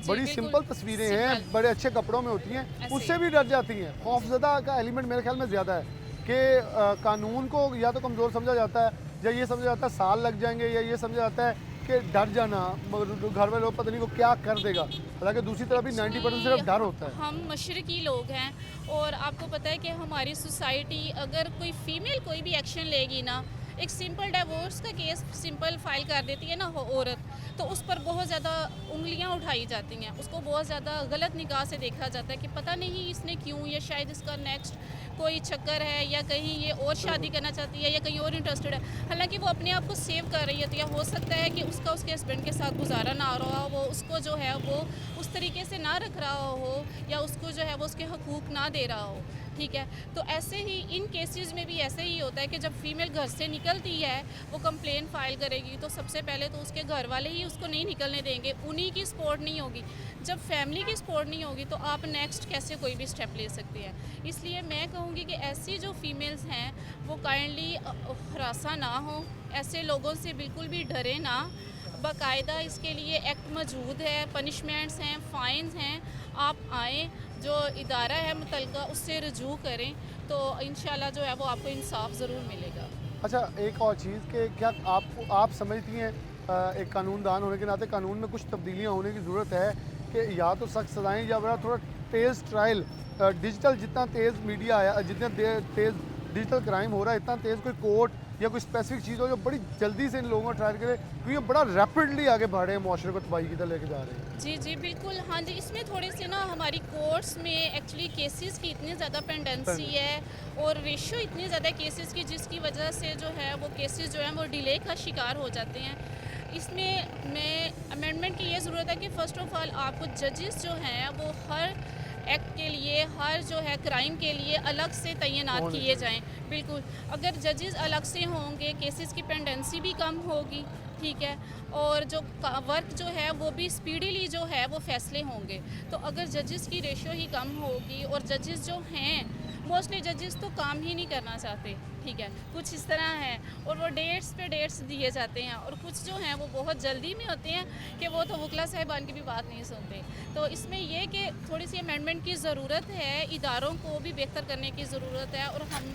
बड़ी बिल्कुल, सिंपल तस्वीरें हैं, सिंपल। बड़े अच्छे कपड़ों में होती हैं, ऐसे उससे ही। भी डर जाती हैं। खौफजदा का एलिमेंट मेरे ख्याल में ज़्यादा है कि कानून को या तो कमज़ोर समझा जाता है, या ये समझा जाता है साल लग जाएंगे, या ये समझा जाता है कि डर जाना, घर में लोग पता नहीं को क्या कर देगा। हालांकि दूसरी तरफ भी 90% सिर्फ डर होता है। हम मशरकी लोग हैं और आपको पता है कि हमारी सोसाइटी अगर कोई फीमेल कोई भी एक्शन लेगी ना, एक सिंपल डिवोर्स का केस सिंपल फाइल कर देती है ना औरत, तो उस पर बहुत ज़्यादा उंगलियां उठाई जाती हैं, उसको बहुत ज़्यादा गलत निगाह से देखा जाता है कि पता नहीं इसने क्यों, या शायद इसका नेक्स्ट कोई चक्कर है, या कहीं ये और शादी करना चाहती है, या कहीं और इंटरेस्टेड है। हालांकि वो अपने आप को सेव कर रही होती है, हो सकता है कि उसका उसके हस्बैंड के साथ गुजारा ना रहा हो, वो उसको जो है वो उस तरीके से ना रख रहा हो, या उसको जो है वो उसके हकूक़ ना दे रहा हो, ठीक है। तो ऐसे ही इन केसेस में भी ऐसे ही होता है कि जब फीमेल घर से निकलती है, वो कंप्लेन फाइल करेगी, तो सबसे पहले तो उसके घर वाले ही उसको नहीं निकलने देंगे, उन्हीं की सपोर्ट नहीं होगी। जब फैमिली की सपोर्ट नहीं होगी तो आप नेक्स्ट कैसे कोई भी स्टेप ले सकते हैं। इसलिए मैं कहूँगी कि ऐसी जो फीमेल्स हैं वो काइंडली हरासा ना हो, ऐसे लोगों से बिल्कुल भी डरे ना। बाकायदा इसके लिए एक्ट मौजूद है, पनिशमेंट्स हैं, फ़ाइन्स हैं। आप आएँ, जो इदारा है मुतलका उससे रजू करें, तो इंशाल्लाह जो है वो आपको इंसाफ ज़रूर मिलेगा। अच्छा, एक और चीज़ कि क्या आप समझती हैं एक कानूनदान होने के नाते कानून में कुछ तब्दीलियाँ होने की ज़रूरत है कि या तो सख्त सज़ाएँ या बड़ा थोड़ा तेज़ ट्रायल, डिजिटल जितना तेज़ मीडिया आया, जितना तेज़ डिजिटल क्राइम हो रहा है, इतना तेज़ कोई कोर्ट या कोई स्पेसिफिक चीज़ हो जो बड़ी जल्दी से इन लोगों को ट्रायल करे, क्योंकि ये बड़ा रैपिडली आगे बढ़ रहे हैं, मुआशरे को तबाही की तरफ लेके जा रहे हैं। जी जी बिल्कुल, हाँ जी। इसमें थोड़े से ना हमारी कोर्ट्स में एक्चुअली केसेस की इतनी ज़्यादा पेंडेंसी है और रेशो इतनी ज़्यादा केसेस की, जिसकी वजह से जो है वो केसेस जो हैं वो डिले का शिकार हो जाते हैं। इसमें मैं अमेंडमेंट की ये ज़रूरत है कि फ़र्स्ट ऑफ ऑल आपको जजेस जो हैं वो हर एक्ट के लिए, हर जो है क्राइम के लिए अलग से तैनात किए जाएं। बिल्कुल, अगर जजेस अलग से होंगे केसेस की पेंडेंसी भी कम होगी, ठीक है, और जो वर्क जो है वो भी स्पीडीली जो है वो फैसले होंगे। तो अगर जजेस की रेशो ही कम होगी, और जजेस जो हैं मोस्टली जजेस तो काम ही नहीं करना चाहते, ठीक है, कुछ इस तरह है, और वो डेट्स पे डेट्स दिए जाते हैं, और कुछ जो हैं वो बहुत जल्दी में होते हैं कि वो तो वकला साहिबान की भी बात नहीं सुनते। तो इसमें ये कि थोड़ी सी अमेंडमेंट की ज़रूरत है, इदारों को भी बेहतर करने की ज़रूरत है, और हम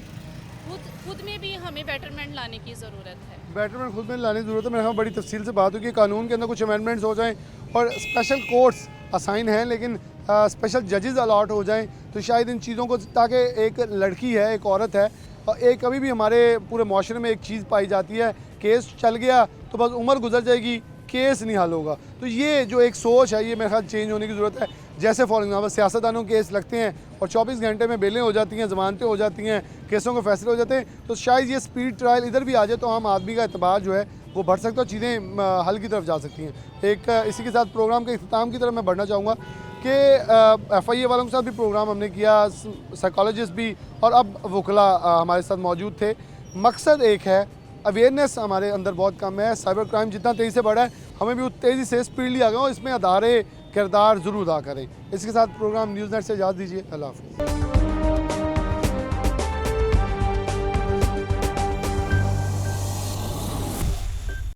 खुद में भी हमें बेटरमेंट लाने की ज़रूरत है। बेटरमेंट खुद में लाने की ज़रूरत है। मेरे यहाँ बड़ी तफसील से बात हुई कि कानून के अंदर कुछ अमेंडमेंट्स हो जाएँ और स्पेशल कोर्ट्स असाइन हैं, लेकिन स्पेशल जजेस अलॉट हो जाएं, तो शायद इन चीज़ों को, ताकि एक लड़की है, एक औरत है, और एक कभी भी हमारे पूरे माशरे में एक चीज़ पाई जाती है, केस चल गया तो बस उम्र गुजर जाएगी, केस नहीं हल होगा। तो ये जो एक सोच है, ये मेरे ख्याल चेंज होने की ज़रूरत है। जैसे फॉर एग्जाम्पल सियासतदानों के केस लगते हैं और 24 घंटे में बेलें हो जाती हैं, ज़मानतें हो जाती हैं, केसों के फैसले हो जाते हैं, तो शायद ये स्पीड ट्रायल इधर भी आ जाए तो आम आदमी का एतबार जो है वो बढ़ सकता है और चीज़ें हल की तरफ जा सकती हैं। एक इसी के साथ प्रोग्राम के इख्तिताम की तरफ मैं बढ़ना चाहूँगा कि FIA वालों के साथ भी प्रोग्राम हमने किया, साइकोलॉजिस्ट भी, और अब वकला हमारे साथ मौजूद थे। मकसद एक है, अवेयरनेस हमारे अंदर बहुत कम है। साइबर क्राइम जितना तेज़ी से बढ़ा है, हमें भी उस तेज़ी से स्पीडली आ गए और इसमें अदारे किरदार ज़रूर अदा करें। इसके साथ प्रोग्राम न्यूज़ नेट से इजाज़त दीजिए। अल्लाह हाफ़िज़।